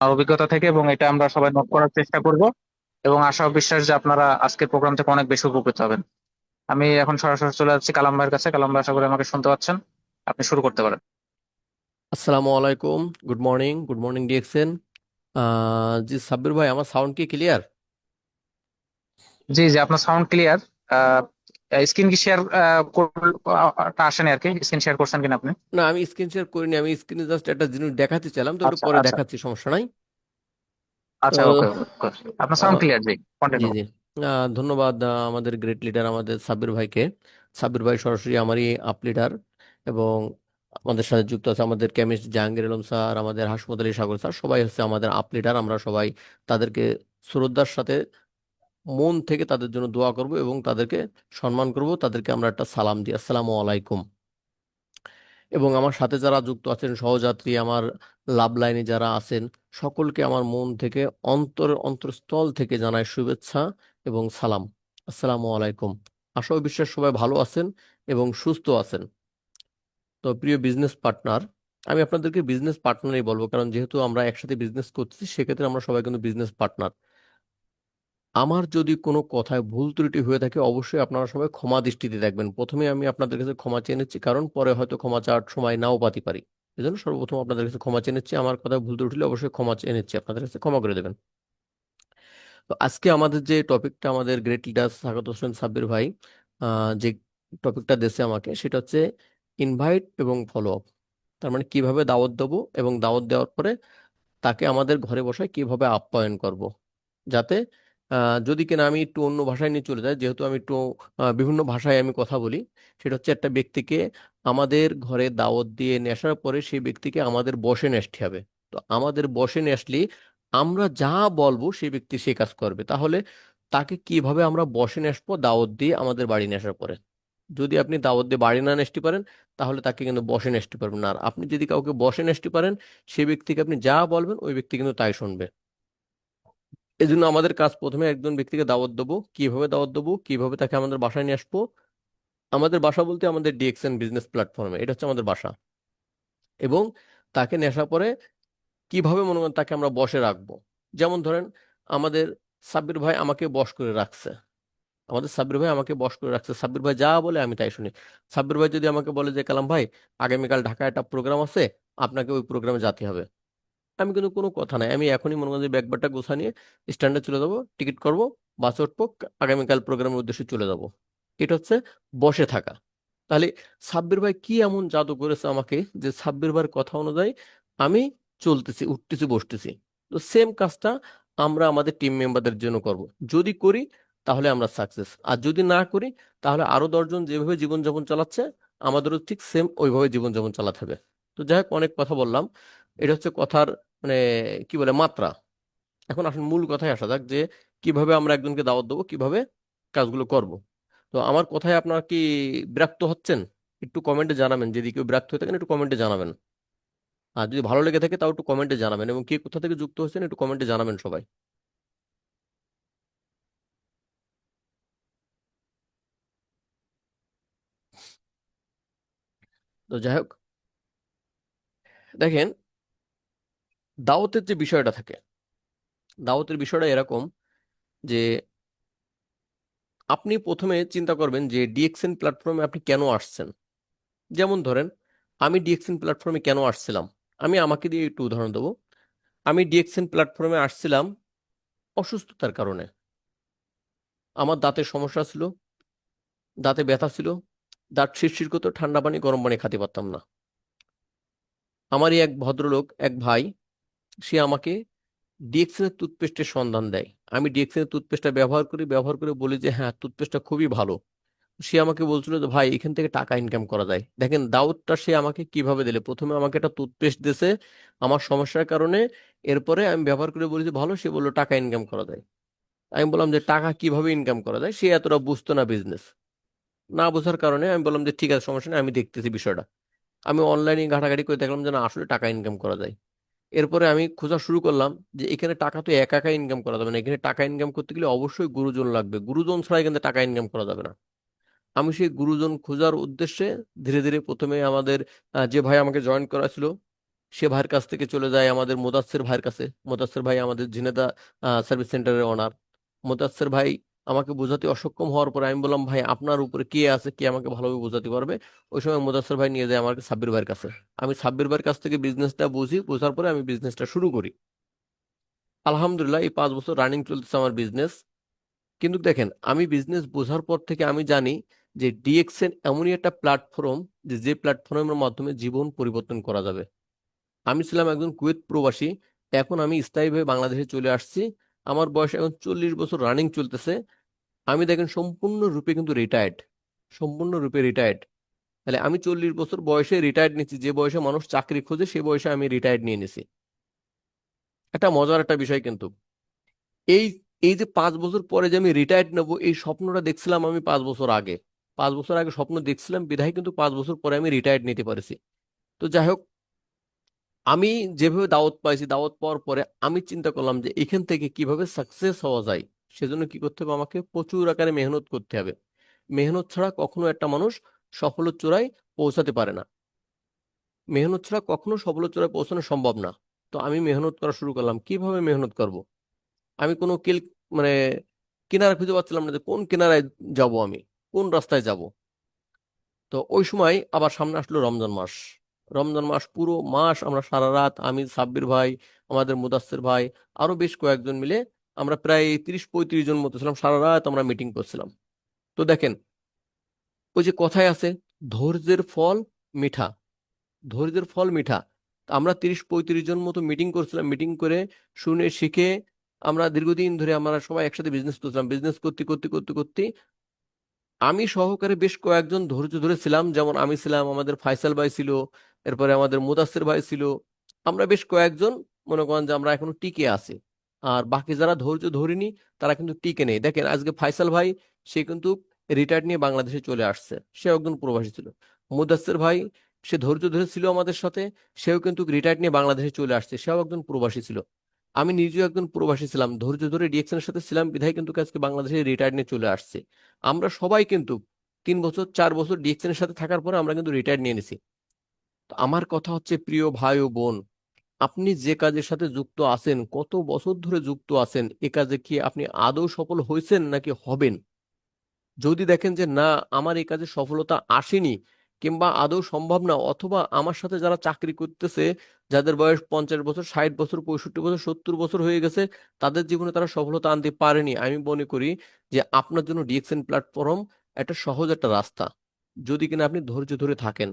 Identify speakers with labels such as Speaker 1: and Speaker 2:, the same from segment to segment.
Speaker 1: অভিজ্ঞতা থেকে, এবং এটা আমরা সবাই নোট করার চেষ্টা করব। এবং আশা ও বিশ্বাস যে আপনারা আজকের প্রোগ্রাম থেকে অনেক বেশি উপকৃত হবেন। আমি এখন সরাসরি চলে যাচ্ছি কালাম ভাইয়ের কাছে। কালাম ভাই, আশা করি আমাকে শুনতে পাচ্ছেন। আপনি শুরু করতে পারেন।
Speaker 2: আসসালামু আলাইকুম। Good morning DXN. জি সাব্বির ভাই, আমার সাউন্ড কি ক্লিয়ার?
Speaker 1: জি জি, আপনার সাউন্ড ক্লিয়ার। স্ক্রিন কি শেয়ার আসেনি আর কি, স্ক্রিন শেয়ার করছেন কিনা আপনি?
Speaker 2: না, আমি স্ক্রিন শেয়ার করিনি, আমি স্ক্রিনে জাস্ট একটা জিনিস দেখাতে চাইলাম, তো একটু
Speaker 1: আচ্ছা
Speaker 2: পরে
Speaker 1: আচ্ছা
Speaker 2: দেখাচ্ছি, সমস্যা নাই।
Speaker 1: আচ্ছা, ওকে
Speaker 2: আহ,
Speaker 1: ওকে। আপনার সাউন্ড
Speaker 2: আহ,
Speaker 1: ক্লিয়ার, জি,
Speaker 2: জি
Speaker 1: কন্টিনিউ।
Speaker 2: জি। ধন্যবাদ আমাদের গ্রেট লিডার আমাদের সাব্বির ভাইকে। সাব্বির ভাই সরাসরি আমারই আপ লিডার, এবং আমাদের সাথে যুক্ত আছে আমাদের কেমিস্ট জাহাঙ্গীর আলম স্যার, আমাদের হাসমত আলী সাগর স্যার, সবাই হচ্ছে আমাদের আপ লিডার। আমরা সবাই তাদেরকে শ্রদ্ধার সাথে মন থেকে তাদের জন্য দোয়া করব এবং তাদেরকে সম্মান করব, তাদেরকে আমরা একটা সালাম দিই, আসসালামু আলাইকুম। এবং আমার সাথে যারা যুক্ত আছেন সহযাত্রী, আমার লাভ লাইনে যারা আছেন, সকলকে আমার মন থেকে অন্তরস্থল থেকে জানাই শুভেচ্ছা এবং সালাম, আসসালামু আলাইকুম। আশা ও বিশ্বাস সবাই ভালো আছেন এবং সুস্থ আছেন। তো প্রিয় বিজনেস পার্টনার, আমি আপনাদেরকে বিজনেস পার্টনারই বলবো, কারণ যেহেতু আমরা একসাথে বিজনেস করছি, সেক্ষেত্রে আমরা সবাই কিন্তু বিজনেস পার্টনার। আমার যদি কোনো কথায় ভুল ত্রুটি হয়ে থাকে, অবশ্যই আপনারা সবাই ক্ষমা দৃষ্টিতে দেখবেন। প্রথমে আমি আপনাদের কাছে ক্ষমা চেয়ে নিচ্ছি, কারণ পরে হয়তো ক্ষমা চাওয়ার সময় নাও পাতি পারি। এজন্য সর্বপ্রথম আপনাদের কাছে ক্ষমা চেয়ে নিচ্ছি, আমার কথায় ভুল ত্রুটি হলে অবশ্যই ক্ষমা চেয়ে নিচ্ছি, আপনাদের কাছে ক্ষমা করে দেবেন। তো আজকে আমাদের যে টপিকটা, আমাদের গ্রেট লিডার সাকাত হোসেন সাব্বির ভাই যে টপিকটা দিয়েছে আমাকে, সেটা হচ্ছে ইনভাইট এবং ফলো আপ। তার মানে কিভাবে দাওয়াত দেবো এবং দাওয়াত দেওয়ার পরে তাকে আমাদের ঘরে বসায় কিভাবে আপ্যায়ন করব, যাতে যদি কিনা আমি একটু অন্য ভাষায় নিয়ে চলে যাই, যেহেতু আমি একটু বিভিন্ন ভাষায় আমি কথা বলি। সেটা হচ্ছে একটা ব্যক্তিকে আমাদের ঘরে দাওয়াত দিয়ে নিয়ে আসার পরে সেই ব্যক্তিকে আমাদের বসে নিয়ে আসতে হবে। তো আমাদের বসে নিয়ে আসলে আমরা যা বলবো সেই ব্যক্তি সে কাজ করবে। তাহলে তাকে কিভাবে আমরা বসে নিয়ে আসবো দাওয়াত দিয়ে আমাদের বাড়ি নিয়ে আসার পরে? যদি আপনি দাওয়াত দিয়ে বাড়ি না নিয়ে আসতে পারেন, তাহলে তাকে কিন্তু বসে নিয়ে আসতে পারবেন না। আর আপনি যদি কাউকে বসে নিয়ে আসতে পারেন, সেই ব্যক্তিকে আপনি যা বলবেন ওই ব্যক্তি কিন্তু তাই শুনবে। এই জন্য আমাদের কাজ, প্রথমে একজন ব্যক্তিকে দাওয়াত দেবো, কিভাবে দাওয়াত দেবো, কিভাবে তাকে আমাদের বাসায় নিয়ে আসবো। আমাদের বাসা বলতে আমাদের ডিএক্সএন বিজনেস প্ল্যাটফর্মে, এটা হচ্ছে আমাদের বাসা। এবং তাকে নিয়ে আসার পরে কিভাবে মনে করেন তাকে আমরা বসে রাখবো। যেমন ধরেন, আমাদের সাব্বির ভাই আমাকে বশ করে রাখছে, আমাদের সাব্বির ভাই আমাকে বশ করে রাখছে, সাব্বির ভাই যা বলে আমি তাই শুনি। সাব্বির ভাই যদি আমাকে বলে যে কালাম ভাই, আগামীকাল ঢাকায় একটা প্রোগ্রাম আছে, আপনাকে ওই প্রোগ্রামে যেতে হবে, আমি কিন্তু কোনো কথা নাই, আমি এখনই মনে করেন যে ব্যাগটা গোছা নিয়ে স্ট্যান্ডে চলে যাবো, টিকিট করব, বাসে উঠবো, আগামীকাল প্রোগ্রামের উদ্দেশ্যে চলে যাব। এটা হচ্ছে বসে থাকা। তাহলে সাব্বির ভাই কি এমন জাদু করেছে আমাকে, যে সাব্বির ভাইয়ের কথা অনুযায়ী আমি চলতেছি, উঠতেছি, বসতেছি। তো সেম কাজটা আমরা আমাদের টিম মেম্বারদের জন্য করব। যদি করি তাহলে আমরা সাকসেস, আর যদি না করি তাহলে আরো 10 জন যেভাবে জীবনযাপন চালাচ্ছে, আমাদেরও ঠিক সেম ওইভাবে জীবনযাপন চালাতে হবে। তো যাই হোক, অনেক কথা বললাম। এটা হচ্ছে কথার মানে কি বলে মাত্রা। এখন আসলে মূল কথায় আসা যাক, যে কিভাবে আমরা একজনকে দাওয়াত দেবো, কিভাবে কাজগুলো করব। তো আমার কথায় আপনার কি বিরক্ত হচ্ছেন? একটু কমেন্টে জানাবেন, যদি কেউ বিরক্ত হয়ে থাকেন একটু কমেন্টে জানাবেন। আর যদি ভালো লেগে থাকে তাও একটু কমেন্টে জানাবেন, এবং কে কোথা থেকে যুক্ত হয়েছেন একটু কমেন্টে জানাবেন সবাই। তো যাই হোক, দেখেন, দাওয়াতের যে বিষয়টা থাকে, দাওয়াতের বিষয়টা এরকম যে আপনি প্রথমে চিন্তা করবেন যে ডিএক্সএন প্ল্যাটফর্মে আপনি কেন আসছেন। যেমন ধরেন, আমি ডিএক্সএন প্ল্যাটফর্মে কেন আসছিলাম, আমি আমাকে দিয়ে একটু উদাহরণ দেবো। আমি ডিএক্সএন প্ল্যাটফর্মে আসছিলাম অসুস্থতার কারণে। আমার দাঁতের সমস্যা ছিল, দাঁতে ব্যথা ছিল, দাঁত শিরশির করতো, ঠান্ডা পানি গরম পানি খেতে পারতাম না। আমারই এক ভদ্রলোক, এক ভাই, সে আমাকে ডিএক্সএন এর টুথপেস্টের সন্ধান দেয়। আমি ডিএক্সএন এর টুথপেস্টটা ব্যবহার করে বলি যে হ্যাঁ, টুথপেস্টটা খুবই ভালো। সে আমাকে বলছিল যে ভাই, এখান থেকে টাকা ইনকাম করা যায়। দেখেন দাউদটা সে আমাকে কিভাবে দিলে, প্রথমে আমাকে একটা টুথপেস্ট দিয়েছে আমার সমস্যার কারণে, এরপরে আমি ব্যবহার করে বলেছি ভালো, সে বললো টাকা ইনকাম করা যায়। আমি বললাম যে টাকা কিভাবে ইনকাম করা যায়, সে এতটা বুঝতো না বিজনেস। না বোঝার কারণে আমি বললাম যে ঠিক আছে, সমস্যা নেই, আমি দেখতেছি বিষয়টা। আমি অনলাইনে ঘাটাঘাটি করে দেখলাম যে না, আসলে টাকা ইনকাম করা যায়। এরপরে আমি খোঁজা শুরু করলাম যে এখানে টাকা তো একা একা ইনকাম করা যাবে না, এখানে টাকা ইনকাম করতে গেলে অবশ্যই গুরুজন লাগবে, গুরুজন ছাড়া এখানে টাকা ইনকাম করা যাবে না। আমি সেই গুরুজন খোঁজার উদ্দেশ্যে ধীরে ধীরে প্রথমে আমাদের যে ভাই আমাকে জয়েন করা ছিল, সে ভাইয়ের কাছ থেকে চলে যায় আমাদের মুদাচ্ছের ভাইয়ের কাছে। মুদাচ্ছের ভাই আমাদের ঝিনেদা সার্ভিস সেন্টারের ওনার। মুদাচ্ছের ভাই আমাকে বোঝাতে অসক্ষম হওয়ার পরে আমি বললাম, ভাই আপনার উপরে কে আছে, কে আমাকে ভালোভাবে বোঝাতে পারবে? ওই সময় মুদাচ্ছের ভাই নিয়ে যায় আমাকে সাব্বির ভাইয়ের কাছে। আমি সাব্বির ভাইয়ের কাছ থেকে বিজনেসটা বুঝি, বোঝার পরে আমি বিজনেসটা শুরু করি। আলহামদুলিল্লাহ এই 5 বছর রানিং চলতেছে আমার বিজনেস। কিন্তু দেখেন, আমি বিজনেস বোঝার পর থেকে আমি জানি যে ডিএক্সএন এমনই একটা প্ল্যাটফর্ম, যে যে প্ল্যাটফর্মের মাধ্যমে জীবন পরিবর্তন করা যাবে। আমি ছিলাম একজন কুয়েত প্রবাসী, এখন আমি স্থায়ীভাবে বাংলাদেশে চলে আসছি। আমার বয়স এখন 40 বছর রানিং চলতেছে। আমি দেখেন সম্পূর্ণরূপে কিন্তু রিটায়ার্ড, সম্পূর্ণরূপে রিটায়ার্ড। তাহলে আমি 40 বছর বয়সে রিটায়ার্ড নিচ্ছি, যে বয়সে মানুষ চাকরি খোঁজে সে বয়সে আমি রিটায়ার্ড নিয়ে নিছি। একটা মজার একটা বিষয় কিন্তু, এই এই যে 5 বছর পরে যে আমি রিটায়ার্ড নেব, এই স্বপ্নটা দেখছিলাম আমি 5 বছর আগে। 5 বছর আগে স্বপ্ন দেখছিলাম বিধায় কিন্তু 5 বছর পরে আমি রিটায়ার্ড নিতে পারছি। তো যাই হোক, আমি যেভাবে দাওয়াত পাইছি, দাওয়াত পাওয়ার পরে আমি চিন্তা করলাম যে এখান থেকে কিভাবে সাকসেস হওয়া যায়। সেজন্য কি করতে হবে, আমাকে প্রচুর আকারে মেহনত করতে হবে। মেহনত ছাড়া কখনো একটা মানুষ সফলের চূড়ায় পৌঁছাতে পারে না। মেহনত ছাড়া কখনো সফলের চূড়ায় পৌঁছানো সম্ভব না। তো আমি মেহনত করা শুরু করলাম। কিভাবে মেহনত করব? আমি কোনো মানে কিনারা খুঁজে পাচ্ছিলাম না যে কোন কিনারায় যাব, আমি কোন রাস্তায় যাব। তো ওই সময় আবার সামনে আসলো রমজান মাস। রমজান মাস পুরো মাস আমরা সারা রাত, আমি সাব্বির ভাই, আমাদের মুদাস্সির ভাই, আরো বেশ কয়েকজন মিলে আমরা প্রায় 30-35 জন মতো ছিলাম, সারা রাত আমরা মিটিং করছিলাম। তো দেখেন, ওই যে কথায় আছে, ধৈর্যের ফল মিঠা, ধৈর্যের ফল মিঠা। তা আমরা 30-35 জন মতো মিটিং করছিলাম। মিটিং করে শুনে শিখে আমরা দীর্ঘদিন ধরে আমরা সবাই একসাথে বিজনেস করছিলাম। বিজনেস করতে করতে করতে করতে আমি সহকারে বেশ কয়েকজন ধৈর্য ধরেছিলাম, যেমন আমি ছিলাম, আমাদের ফাইসাল ভাই ছিল, এরপরে আমাদের মুদাসসির ভাই ছিল। আমরা বেশ কয়েকজন মনে করেন যে আমরা এখনো টিকে আছি। আর বাকি যারা ধৈর্য ধরিনি তারা কিন্তু টিকে নেই। দেখেন আজকে ফাইসাল ভাই, সে কিন্তু রিটায়ার্ড নিয়ে বাংলাদেশে চলে আসছে, সে একজন প্রবাসী ছিল। মুদাসসির ভাই, সে ধৈর্য ধরেছিল আমাদের সাথে, সেও কিন্তু রিটায়ার্ড নিয়ে বাংলাদেশে চলে আসছে, সেও একজন প্রবাসী ছিল। আমি নিজেও একজন প্রবাসী ছিলাম, ধৈর্য ধরে ডিএক্সএন এর সাথে ছিলাম বিধায় কিন্তু আজকে বাংলাদেশে রিটায়ার্ড নিয়ে চলে আসছে। আমরা সবাই কিন্তু 3 বছর 4 বছর ডিএক্সএন এর সাথে থাকার পরে আমরা কিন্তু রিটায়ার নিয়ে নিছি। তো আমার কথা হচ্ছে, প্রিয় ভাই ও বোন, আপনি যে কাজের সাথে যুক্ত আছেন, কত বছর ধরে যুক্ত আছেন, এ কাজে কি আপনি আদৌ সফল হয়েছেন নাকি হবেন? যদি দেখেন যে না, আমার এই কাজে সফলতা আসেনি কিংবা আদৌ সম্ভব না, অথবা আমার সাথে যারা চাকরি করতেছে, যাদের বয়স 50 বছর, 60 বছর, 65 বছর, 70 বছর হয়ে গেছে, তাদের জীবনে তারা সফলতা আনতে পারেনি, আমি মনে করি যে আপনার জন্য ডিএক্সএন প্ল্যাটফর্ম একটা সহজ একটা রাস্তা। যদি কিনা আপনি ধৈর্য ধরে থাকেন।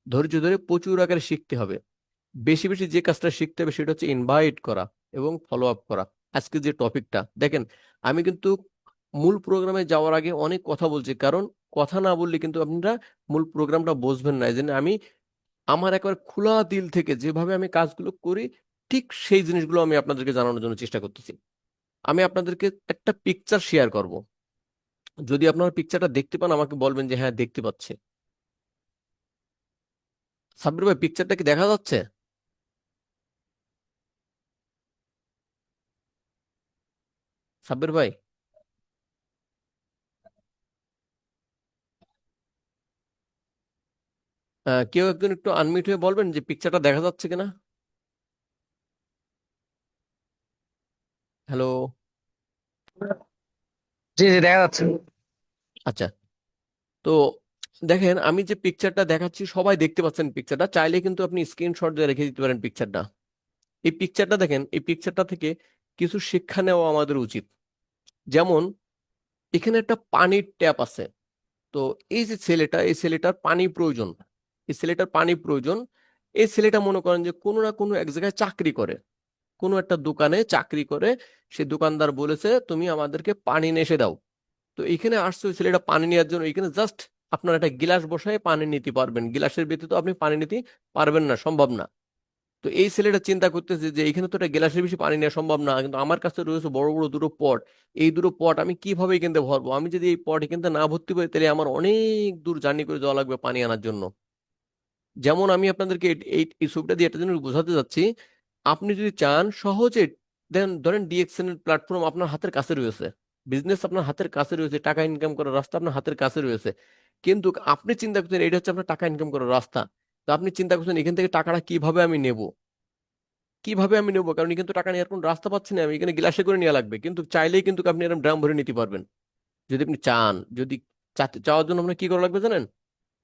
Speaker 2: ধৈর্য ধরে প্রচুর আকারে শিখতে হবে। বেশি বেশি যে কাজটা শিখতে হবে সেটা হচ্ছে ইনভাইট করা এবং ফলো আপ করা। আজকে যে টপিকটা দেখেন, আমি কিন্তু মূল প্রোগ্রামে যাওয়ার আগে অনেক কথা বলছি, কারণ কথা না বললে কিন্তু আপনারা মূল প্রোগ্রামটা বুঝবেন না। এই জন্য আমি আমার একবার খোলা দিল থেকে যেভাবে আমি কাজগুলো করি, ঠিক সেই জিনিসগুলো আমি আপনাদেরকে জানানোর জন্য চেষ্টা করতেছি। আমি আপনাদেরকে একটা পিকচার শেয়ার করব। যদি আপনারা পিকচারটা দেখতে পান আমাকে বলবেন যে হ্যাঁ দেখতে পাচ্ছে। সাব্বির ভাই, পিকচারটা কি দেখা যাচ্ছে? সাব্বির ভাই, কেউ একজন একটু আনমিউট হয়ে বলবেন যে পিকচারটা দেখা যাচ্ছে কিনা। হ্যালো।
Speaker 1: জি জি, দেখা যাচ্ছে।
Speaker 2: আচ্ছা। তো দেখেন, আমি যে পিকচারটা দেখাচ্ছি সবাই দেখতে পাচ্ছেন পিকচারটা, চাইলে কিন্তু আপনি স্ক্রিনশট দিয়ে রেখে দিতে পারেন পিকচারটা। এই পিকচারটা দেখেন, এই পিকচারটা থেকে কিছু শিক্ষা নেওয়া আমাদের উচিত। যেমন এখানে একটা পানির ট্যাপ আছে। তো এই যে ছেলেটা, এই ছেলেটার পানি প্রয়োজন, এই ছেলেটার পানি প্রয়োজন। এই ছেলেটা মনে করেন যে কোনো না কোনো এক জায়গায় চাকরি করে, কোনো একটা দোকানে চাকরি করে। সে দোকানদার বলেছে তুমি আমাদেরকে পানি নিয়ে এসে দাও। তো এখানে আসছে ওই ছেলেটা পানি নেওয়ার জন্য। এখানে জাস্ট আপনার একটা গিলাস বসায় পানি নিতে পারবেন, গিলাসের ব্যতীত আপনি পানি নিতে পারবেন না, সম্ভব না। তো এই ছেলেটা চিন্তা করতেছে যে এখানে তো একটা গ্লাসের বেশি পানি নেওয়া সম্ভব না, কিন্তু আমার কাছে রয়েছে বড় বড় দুটো পট। এই দুটো পট আমি কিভাবে কিনতে ভরবো? আমি যদি এই পট কিনতে না ভর্তি পারি, তাহলে আমার অনেক দূর জার্নি করে যাওয়া লাগবে পানি আনার জন্য। যেমন আমি আপনাদেরকে এই ছবিটা দিয়ে একটা জিনিস বোঝাতে যাচ্ছি। আপনি যদি চান সহজে, দেন ধরেন ডিএক্সএন এর প্ল্যাটফর্ম আপনার হাতের কাছে রয়েছে, বিজনেস আপনার হাতের কাছে রয়েছে, টাকা ইনকাম করার রাস্তা আপনার হাতের কাছে রয়েছে। কিন্তু আপনি চিন্তা করছেন এটা হচ্ছে আপনার টাকা ইনকাম করার রাস্তা, তো আপনি চিন্তা করছেন এখান থেকে টাকাটা কিভাবে আমি নেব, কিভাবে আমি নেবো, কারণ এখানে তো টাকা নেওয়ার কোনো রাস্তা পাচ্ছি না, আমি এখানে গ্লাসে করে নেওয়া লাগবে, কিন্তু চাইলেই কিন্তু আপনি এরকম ড্রাম ভরে নিতে পারবেন যদি আপনি চান। যদি চাওয়ার জন্য আপনার কি করা লাগবে জানেন?